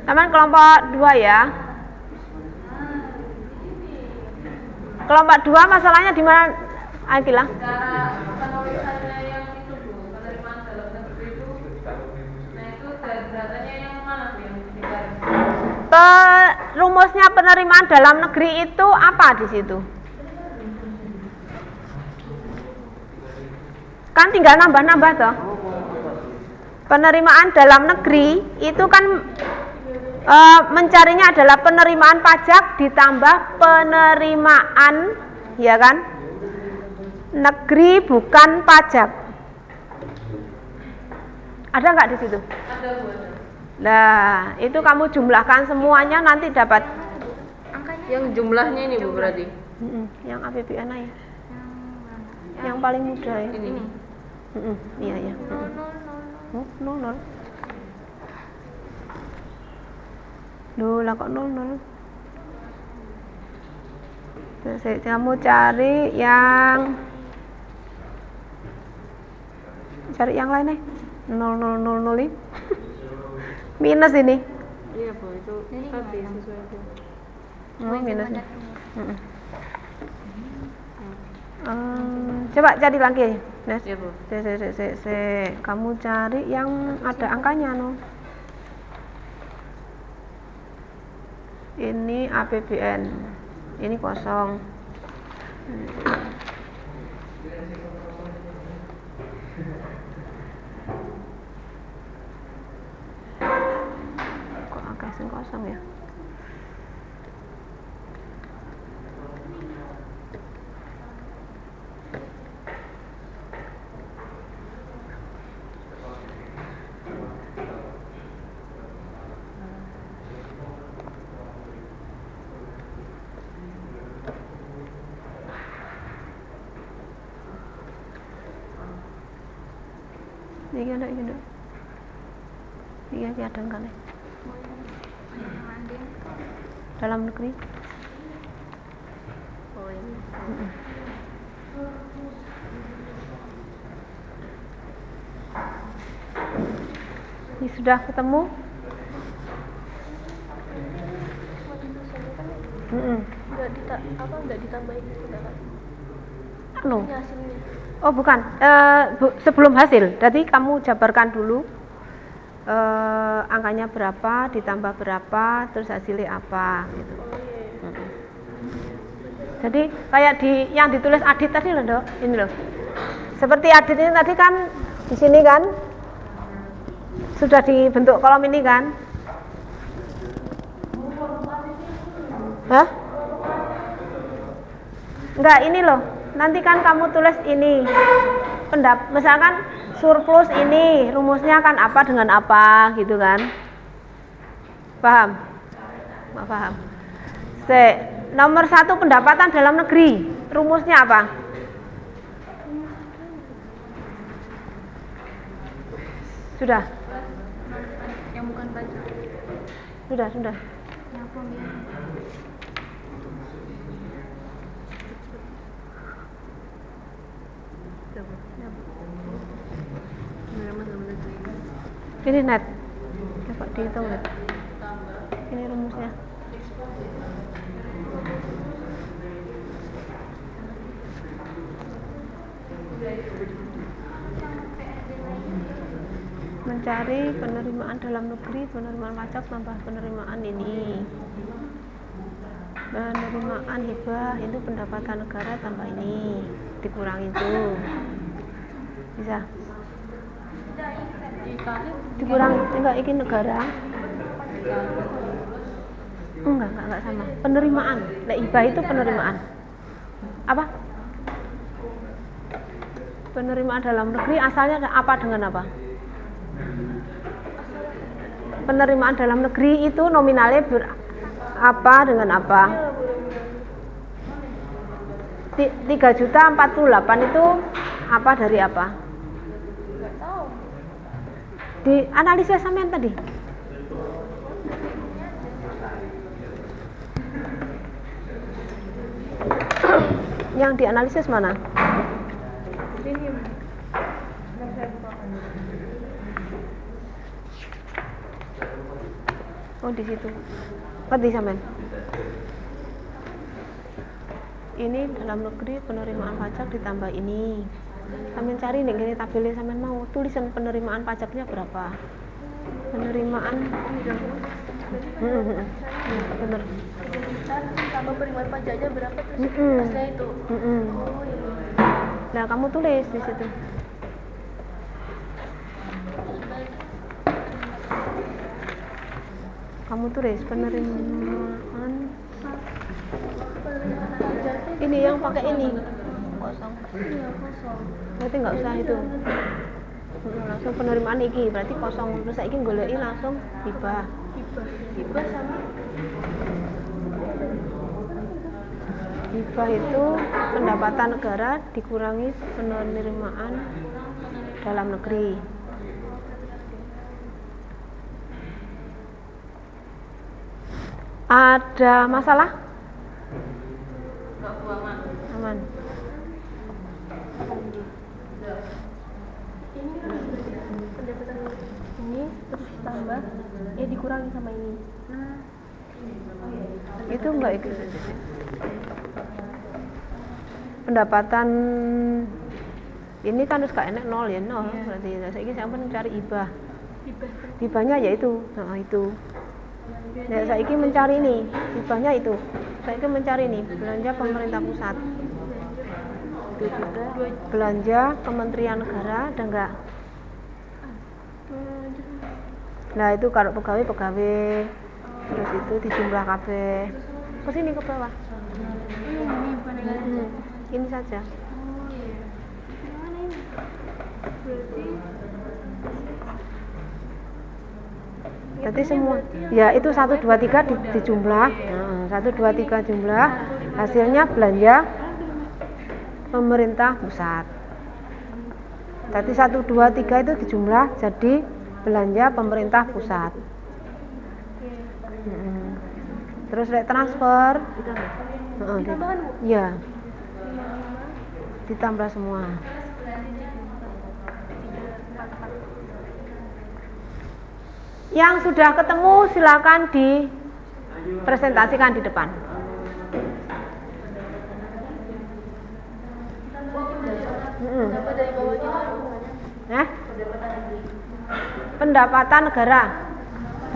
Teman kelompok 2 ya. Kelompok 2 masalahnya di mana? Akila? Cara penulisannya yang itu Bu, penerimaan dalam negeri itu. Nah, itu datanya yang mana Bu yang dicari? Rumusnya penerimaan dalam negeri itu apa di situ? Kan tinggal nambah-nambah toh. Penerimaan dalam negeri itu kan mencarinya adalah penerimaan pajak ditambah penerimaan, ya kan? Negeri bukan pajak. Ada nggak di situ? Ada Bu. Nah, itu kamu jumlahkan semuanya nanti dapat. Yang jumlahnya ini Bu berarti. Yang APBN ya. Yang paling mudah ya. Ini. Iya ya. 0. Loh, lah kok 0. Terus kamu cari yang lain nih. 0,000 minus ini. Iya Bu, itu habis sesuai Bu. Minusnya. Coba cari lagi, Nes. Iya Bu. Kamu cari yang ada angkanya no. Ini APBN, ini kosong. Kok agak kosong ya? Iya enggak. Iya kelihatan kali. Dalam negeri. Oh ini. Ini sudah ketemu? Enggak ditambahin sudah kan? Anu. Hasilnya. Oh bukan, sebelum hasil. Jadi kamu jabarkan dulu angkanya berapa, ditambah berapa, terus hasilnya apa gitu. Jadi kayak yang ditulis Adit tadi loh, Dok. Ini loh. Seperti Adit ini tadi kan di sini kan sudah dibentuk kolom ini kan? Hah? Enggak, ini loh. Nanti kan kamu tulis ini. Misalkan surplus ini rumusnya kan apa dengan apa gitu kan? Paham? Nggak paham. Nomor 1 pendapatan dalam negeri. Rumusnya apa? Sudah? Yang bukan pajak. Sudah. Yang pembiayaan. Ini net. Coba dihitung net. Ini rumusnya. Mencari penerimaan dalam negeri, penerimaan pajak tambah penerimaan ini. Penerimaan hibah itu pendapatan negara tambah ini, dikurangi itu. Bisa? Dikurangi, enggak ini negara. Enggak sama. Penerimaan. Nah, hibah itu penerimaan. Apa? Penerimaan dalam negeri asalnya apa dengan apa? Penerimaan dalam negeri itu nominalnya apa dengan apa? 3.048 itu apa dari apa? Di analisis sampean tadi. Yang dianalisis mana? Oh, di situ. Ngerti sampean? Ini dalam negeri penerimaan pajak ditambah ini. Sampean cari nih gini tabelnya sampean mau tulisan penerimaan pajaknya berapa? Penerimaan bener. Tambah penerimaan pajaknya berapa terus? Hasilnya itu. Oh iya. Nah, kamu tulis di situ. Kamu tulis penerimaan ini yang pakai ini kosong. Berarti nggak usah itu. Langsung penerimaan iki berarti kosong. Terus saiki goleki langsung hibah. Hibah sama hibah itu pendapatan negara dikurangi penerimaan dalam negeri. Ada masalah? Aman. pendapatan ini terus tambah dikurangi sama ini. Itu enggak ikut. Pendapatan ini kan harus gak enak nol ya nol. Berarti saya sampean mencari hibah. Hibahnya ya itu. Nah, itu. Nah, saya ingin mencari ini, hibahnya itu. Saya ingin mencari ini, belanja pemerintah pusat. Belanja Kementerian Negara ada enggak? Nah, itu kalau pegawai terus itu di jumlah KB. Ke sini ke bawah. Ini saja. Jadi semua ya itu 1 2 3 di jumlah. 1 2 3 jumlah hasilnya belanja pemerintah pusat. Jadi 1 2 3 itu dijumlah jadi belanja pemerintah pusat. Terus transfer ya ditambah semua. Yang sudah ketemu silakan dipresentasikan di depan. Pendapatan negara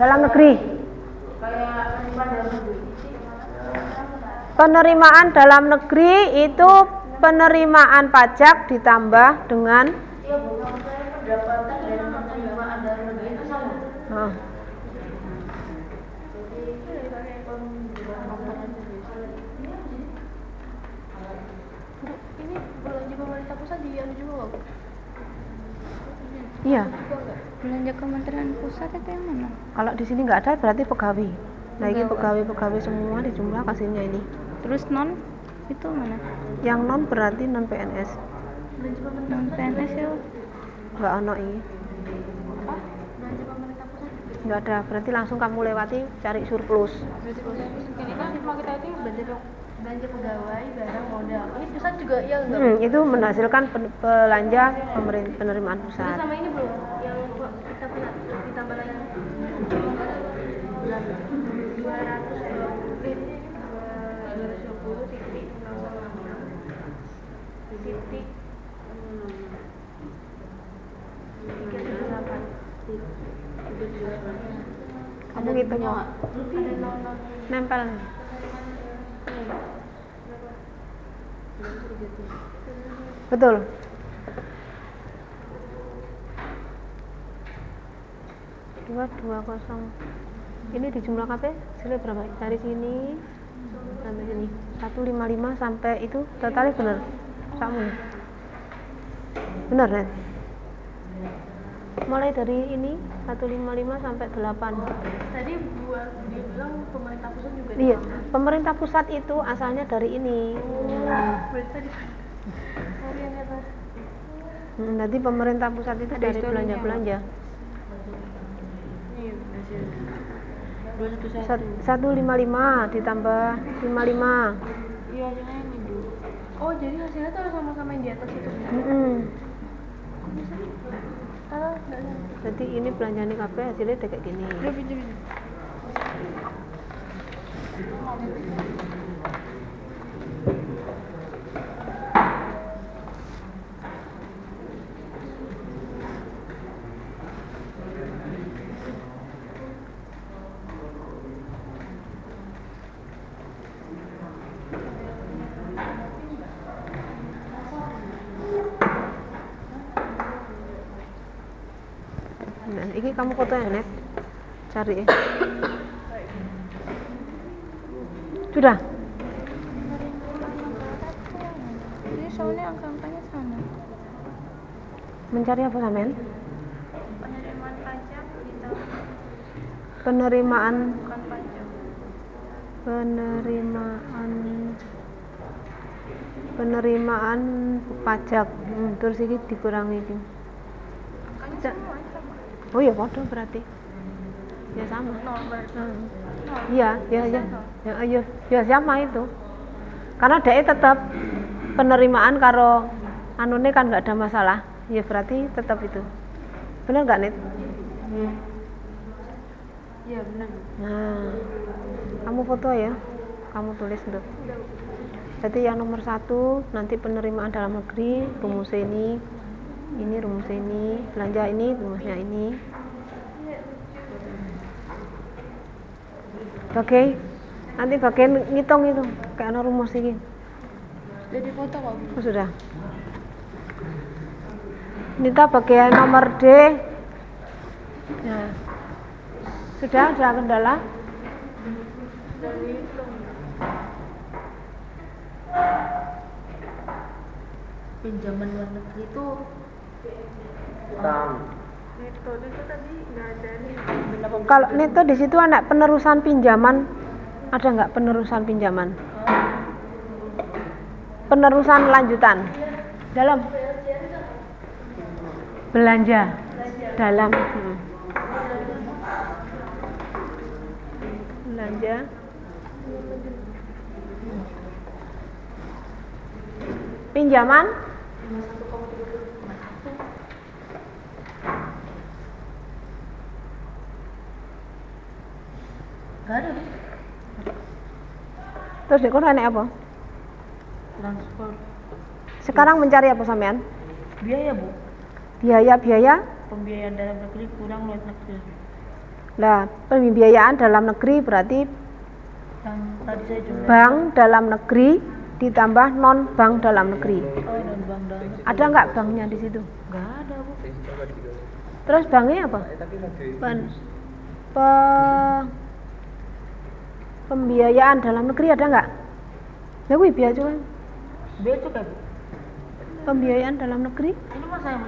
dalam negeri. Penerimaan dalam negeri itu penerimaan pajak ditambah dengan Iya Bu, kalau saya pendapatan dari penerimaan dalam negeri itu sama. Ini belanja pemerintah pusat di anu juga nggak, Bu? Iya. Belanja Kementerian Pusat itu yang mana? Kalau di sini nggak ada berarti pegawai. Nah ini pegawai semua dijumlah hasilnya ini. Terus non itu mana? Yang non berarti non PNS. Non PNS ya? Nggak ono ini. Apa? Belanja pemerintah pusat? Nggak ada. Berarti langsung kamu lewati cari surplus. Berarti ini kan cuma kita itu belanja pegawai, barang, modal. Ini pusat juga ya enggak? Itu menghasilkan belanja penerimaan Terus pusat. sama ini belum? Yang kita pernah ditambah lagi 220 Kamu ngitungnya nggak? Nempel. Betul. Dua kosong. Ini di jumlah KP hasilnya berapa? Dari sini sampai sini 155 sampai itu totalnya benar. Sama. Benar, Net? Mulai dari ini 155 sampai 8. Tadi buat dia bilang pemerintah pusat juga. Iya, pemerintah pusat itu asalnya dari ini. Berarti tadi harian ya, Pak. Nanti pemerintah pusat itu dari belanja-belanja. Iya, 155 ditambah 55. Iya, hasilnya ini dulu. Oh, jadi hasilnya tuh sama-sama yang di atas itu. Enggak ada. Jadi ini belanjaan KP hasilnya kayak gini. Pinjam. Nah, ini kamu fotonya, Net. Cari ya. Sudah. Jadi soalnya angka-angkanya sama. Mencari apa sampean? Penerimaan pajak ditambah Penerimaan bukan pajak. penerimaan pajak. Terus ini dikurangi ini. Angkanya semua sama. Oh ya, bodoh berarti. Ya sama. Iya, ya sama itu. Karena dia tetap penerimaan karo anune kan nggak ada masalah. Ya berarti tetap itu. Benar nggak, Net? Iya, benar. Nah, kamu foto ya. Kamu tulis untuk. Jadi yang nomor 1 nanti penerimaan dalam negeri, rumusnya ini rumusnya ini, belanja ini, rumusnya ini. Oke, nanti bagian ngitung itu kayak rumus ini. Jadi foto kok. Oh, sudah. Nita bagian nomor D. Nah, sudah ada kendala? Pinjaman luar negeri itu Utang. Neto itu tadi nggak ada nih. Kalau neto di situ anak penerusan pinjaman, ada nggak penerusan pinjaman? Penerusan lanjutan dalam belanja dalam belanja pinjaman nggak ada. terus di kono enek apa? Transfer Sekarang mencari apa sampean? biaya Bu, Biaya pembiayaan dalam negeri kurang luar negeri. lah, pembiayaan dalam negeri berarti Yang tadi saya juga bank dalam negeri ditambah non bank dalam negeri. Oh, non bank dalam negeri. Ada nggak banknya di situ? Nggak ada, Bu. Terus banknya apa? Pembiayaan dalam negeri ada nggak? Ya wih biaya juga. Biaya juga, Bu. Pembiayaan dalam negeri? Ini masa yang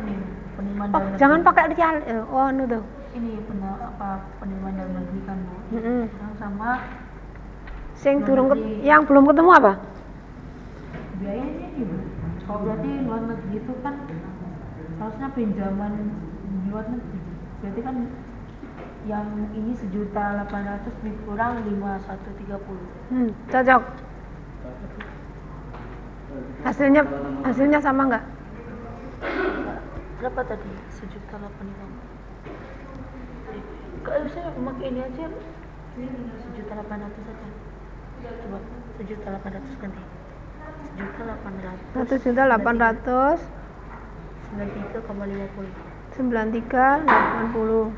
penerimaan Oh, dalam negeri. jangan pakai rial. Oh, anu tuh. Ini penerimaan dalam negeri kan, Bu. Yang sama Sing luar durung negeri. yang belum ketemu apa? Biayanya ini, Bu. Kalau berarti luar negeri itu kan harusnya pinjaman di luar negeri. Berarti kan yang ini 1.800.000 dikurang 5.130. Cocok. Hasilnya sama nggak? Berapa tadi? 1.850. Kalau saya memakai ini aja 1.800 saja. Coba 1.800 ganti. 1.800. 1.800. 93,50. 93,80.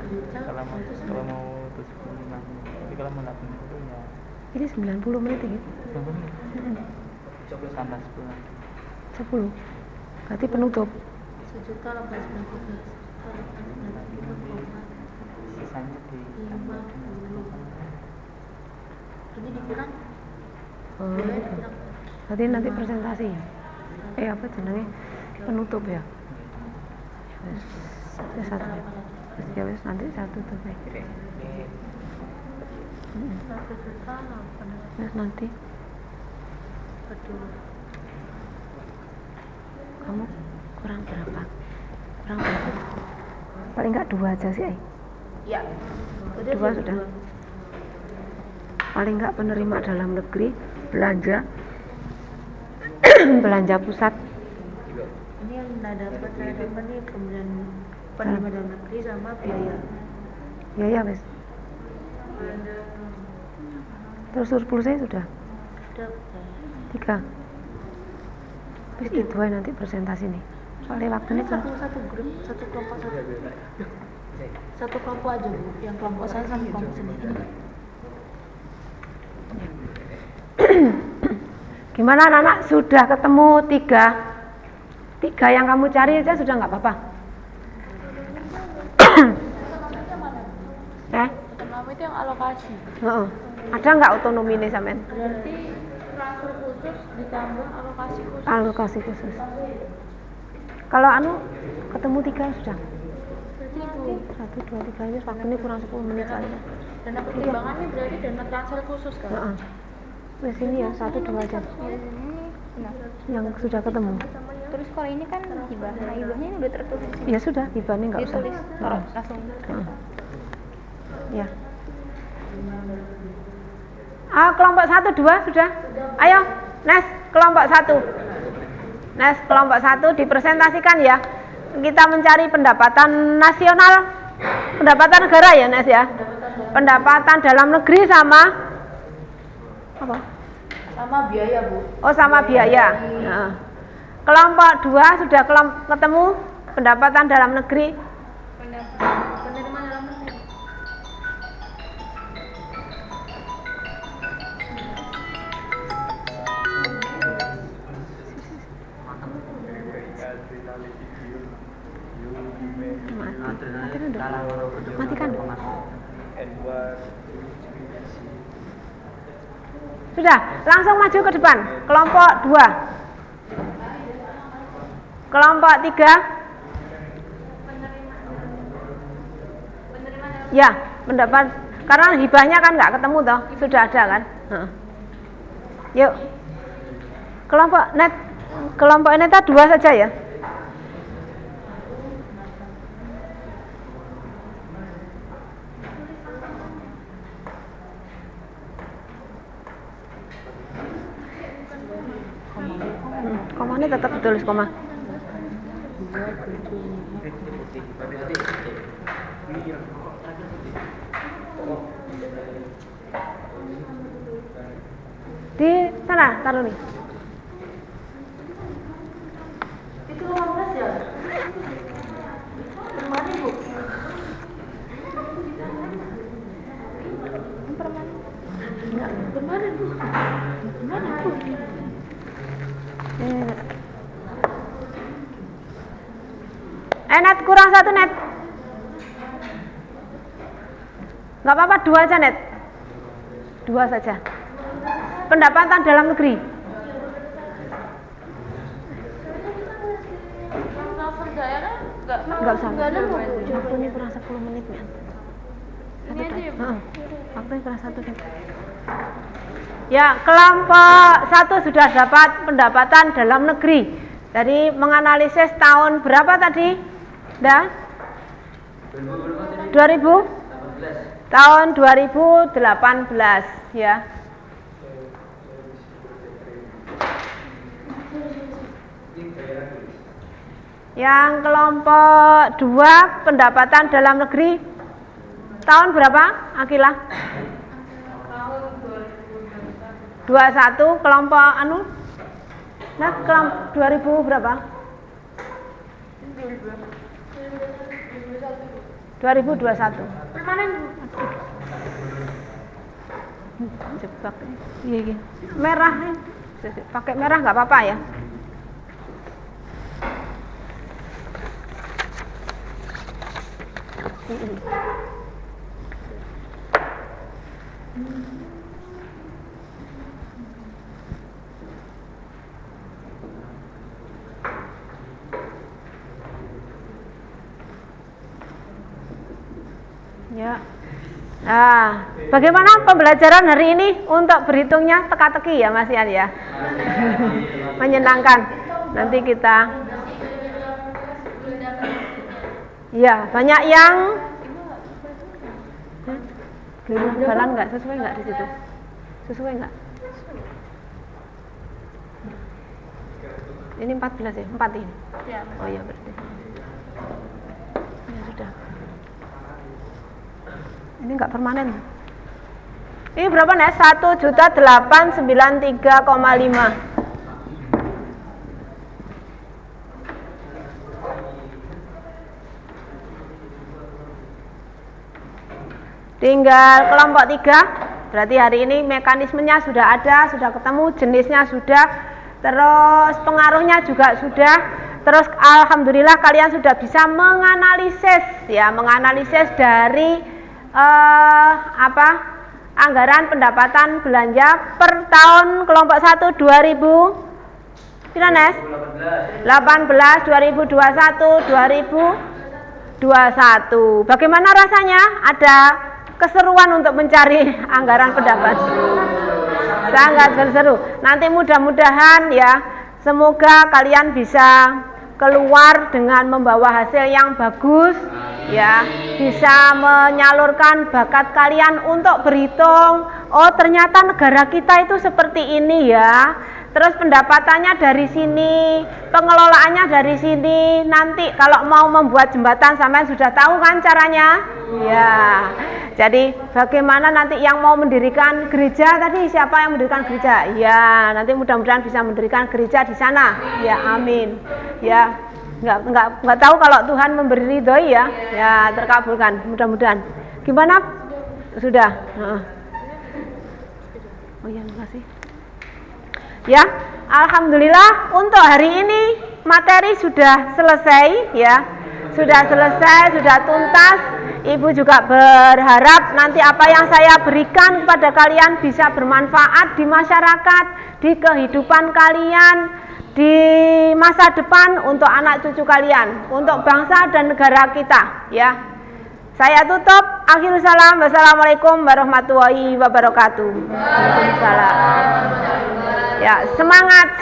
Terus kalau mau 75, tapi kalau mau 80 ya Ini 90 menit ini. tambah 10. Berarti penutup. 1.850. sisanya di 50. Ini dikurang. Berarti nanti presentasi ya. Apa jenenge? Penutup ya. Satu. Ya wes nanti satu tuh. Terus nanti kamu kurang berapa? Paling enggak 2 aja sih. Ya. 2 sudah. Paling enggak penerima dalam negeri belanja belanja pusat. Ini yang dapat nih penerima dalam negeri sama biaya. Ya wes. Terus surplusnya sudah? Sudah. 3. Terus itu aja nanti presentasi nih. Soalnya waktunya Ini satu grup, satu kelompok satu kelompok aja, Bu. Yang kelompok saya sama kelompok sendiri. Gimana anak-anak? Sudah ketemu 3 yang kamu cari aja sudah nggak apa-apa? Pertama itu yang alokasi. Ada nggak otonomi ini sampean? Berarti transfer khusus ditambah alokasi khusus. Alokasi khusus. Kalau ketemu 3 sudah. Berarti itu 1, 2, 3 ini waktunya kurang 10 menit kali ya. dana pertimbangannya berarti dana transfer khusus kan? Wes ini ya 1, 2 aja. Yang sudah ketemu. Terus kalau ini kan hibah. Nah, hibahnya ini udah tertulis. Ya sudah, hibahnya nggak usah. Ditulis, taruh langsung. Ya. Kelompok 1, 2 sudah. Ayo, Nes, kelompok 1. Nes, kelompok 1 dipresentasikan ya. Kita mencari pendapatan nasional, pendapatan negara ya, Nes ya. Pendapatan dalam negeri sama apa? Sama biaya, Bu. Oh, sama biaya. Nah. Kelompok 2 sudah ketemu pendapatan dalam negeri. Penerimaan dalam negeri. Matikan. Sudah, langsung maju ke depan. Kelompok 2. Kelompok 3. Ya, pendapat karena hibahnya kan nggak ketemu toh, sudah ada kan. Yuk, kelompok neta 2 saja ya. Komanya tetap ditulis koma. Di sana taruh nih. Itu 15 ya? Kemarin, Bu. Net kurang 1 Net. Nggak apa-apa 2 aja Net. 2 saja. Pendapatan dalam negeri. Nggak usah. Waktu ini kurang 10 menit ya. Ini aja ya, waktu ini kurang 1 menit. Ya, kelompok 1 sudah dapat pendapatan dalam negeri. Jadi menganalisis tahun berapa tadi? 2000? Tahun 2018 ya. Yang kelompok 2 pendapatan dalam negeri tahun berapa, Akilah? Tahun 21 kelompok anu? Nah, kelompok 2000 berapa? 2021. permanen. Jebak. Iya. Merah. Pakai merah nggak apa-apa ya. Ya. Nah, bagaimana pembelajaran hari ini untuk berhitungnya teka-teki ya Mas Ian ya? Menyenangkan. Nanti kita ya, banyak yang jalan nggak sesuai nggak di situ? Sesuai nggak? Ini 14 ya? 4 ini? Ya. Oh ya berarti. Ya sudah. Ini nggak permanen. Ini berapa nih? 1.893,5. Tinggal kelompok 3. Berarti hari ini mekanismenya sudah ada, sudah ketemu, jenisnya sudah, terus pengaruhnya juga sudah. Terus alhamdulillah kalian sudah bisa menganalisis ya, menganalisis dari anggaran pendapatan belanja per tahun kelompok 1 2000 Piranes 18 2021 2021. Bagaimana rasanya? Ada keseruan untuk mencari anggaran pendapatan? Sangat berseru. Nanti mudah-mudahan ya, semoga kalian bisa keluar dengan membawa hasil yang bagus ya, bisa menyalurkan bakat kalian untuk berhitung. Oh, ternyata negara kita itu seperti ini ya. Terus pendapatannya dari sini, pengelolaannya dari sini. Nanti kalau mau membuat jembatan sampai sudah tahu kan caranya? Ya. Jadi bagaimana nanti yang mau mendirikan gereja tadi, siapa yang mendirikan gereja? Ya, nanti mudah-mudahan bisa mendirikan gereja di sana. Ya, amin. Ya, nggak tahu kalau Tuhan memberi ridhoi ya. Ya, terkabulkan mudah-mudahan. Gimana? Sudah. Oh ya, terima kasih. Ya, alhamdulillah untuk hari ini materi sudah selesai ya. Sudah selesai, sudah tuntas. Ibu juga berharap nanti apa yang saya berikan kepada kalian bisa bermanfaat di masyarakat, di kehidupan kalian, di masa depan untuk anak cucu kalian, untuk bangsa dan negara kita ya. Saya tutup, akhirul salam, wassalamualaikum warahmatullahi wabarakatuh. Waalaikumsalam. Ya, semangat.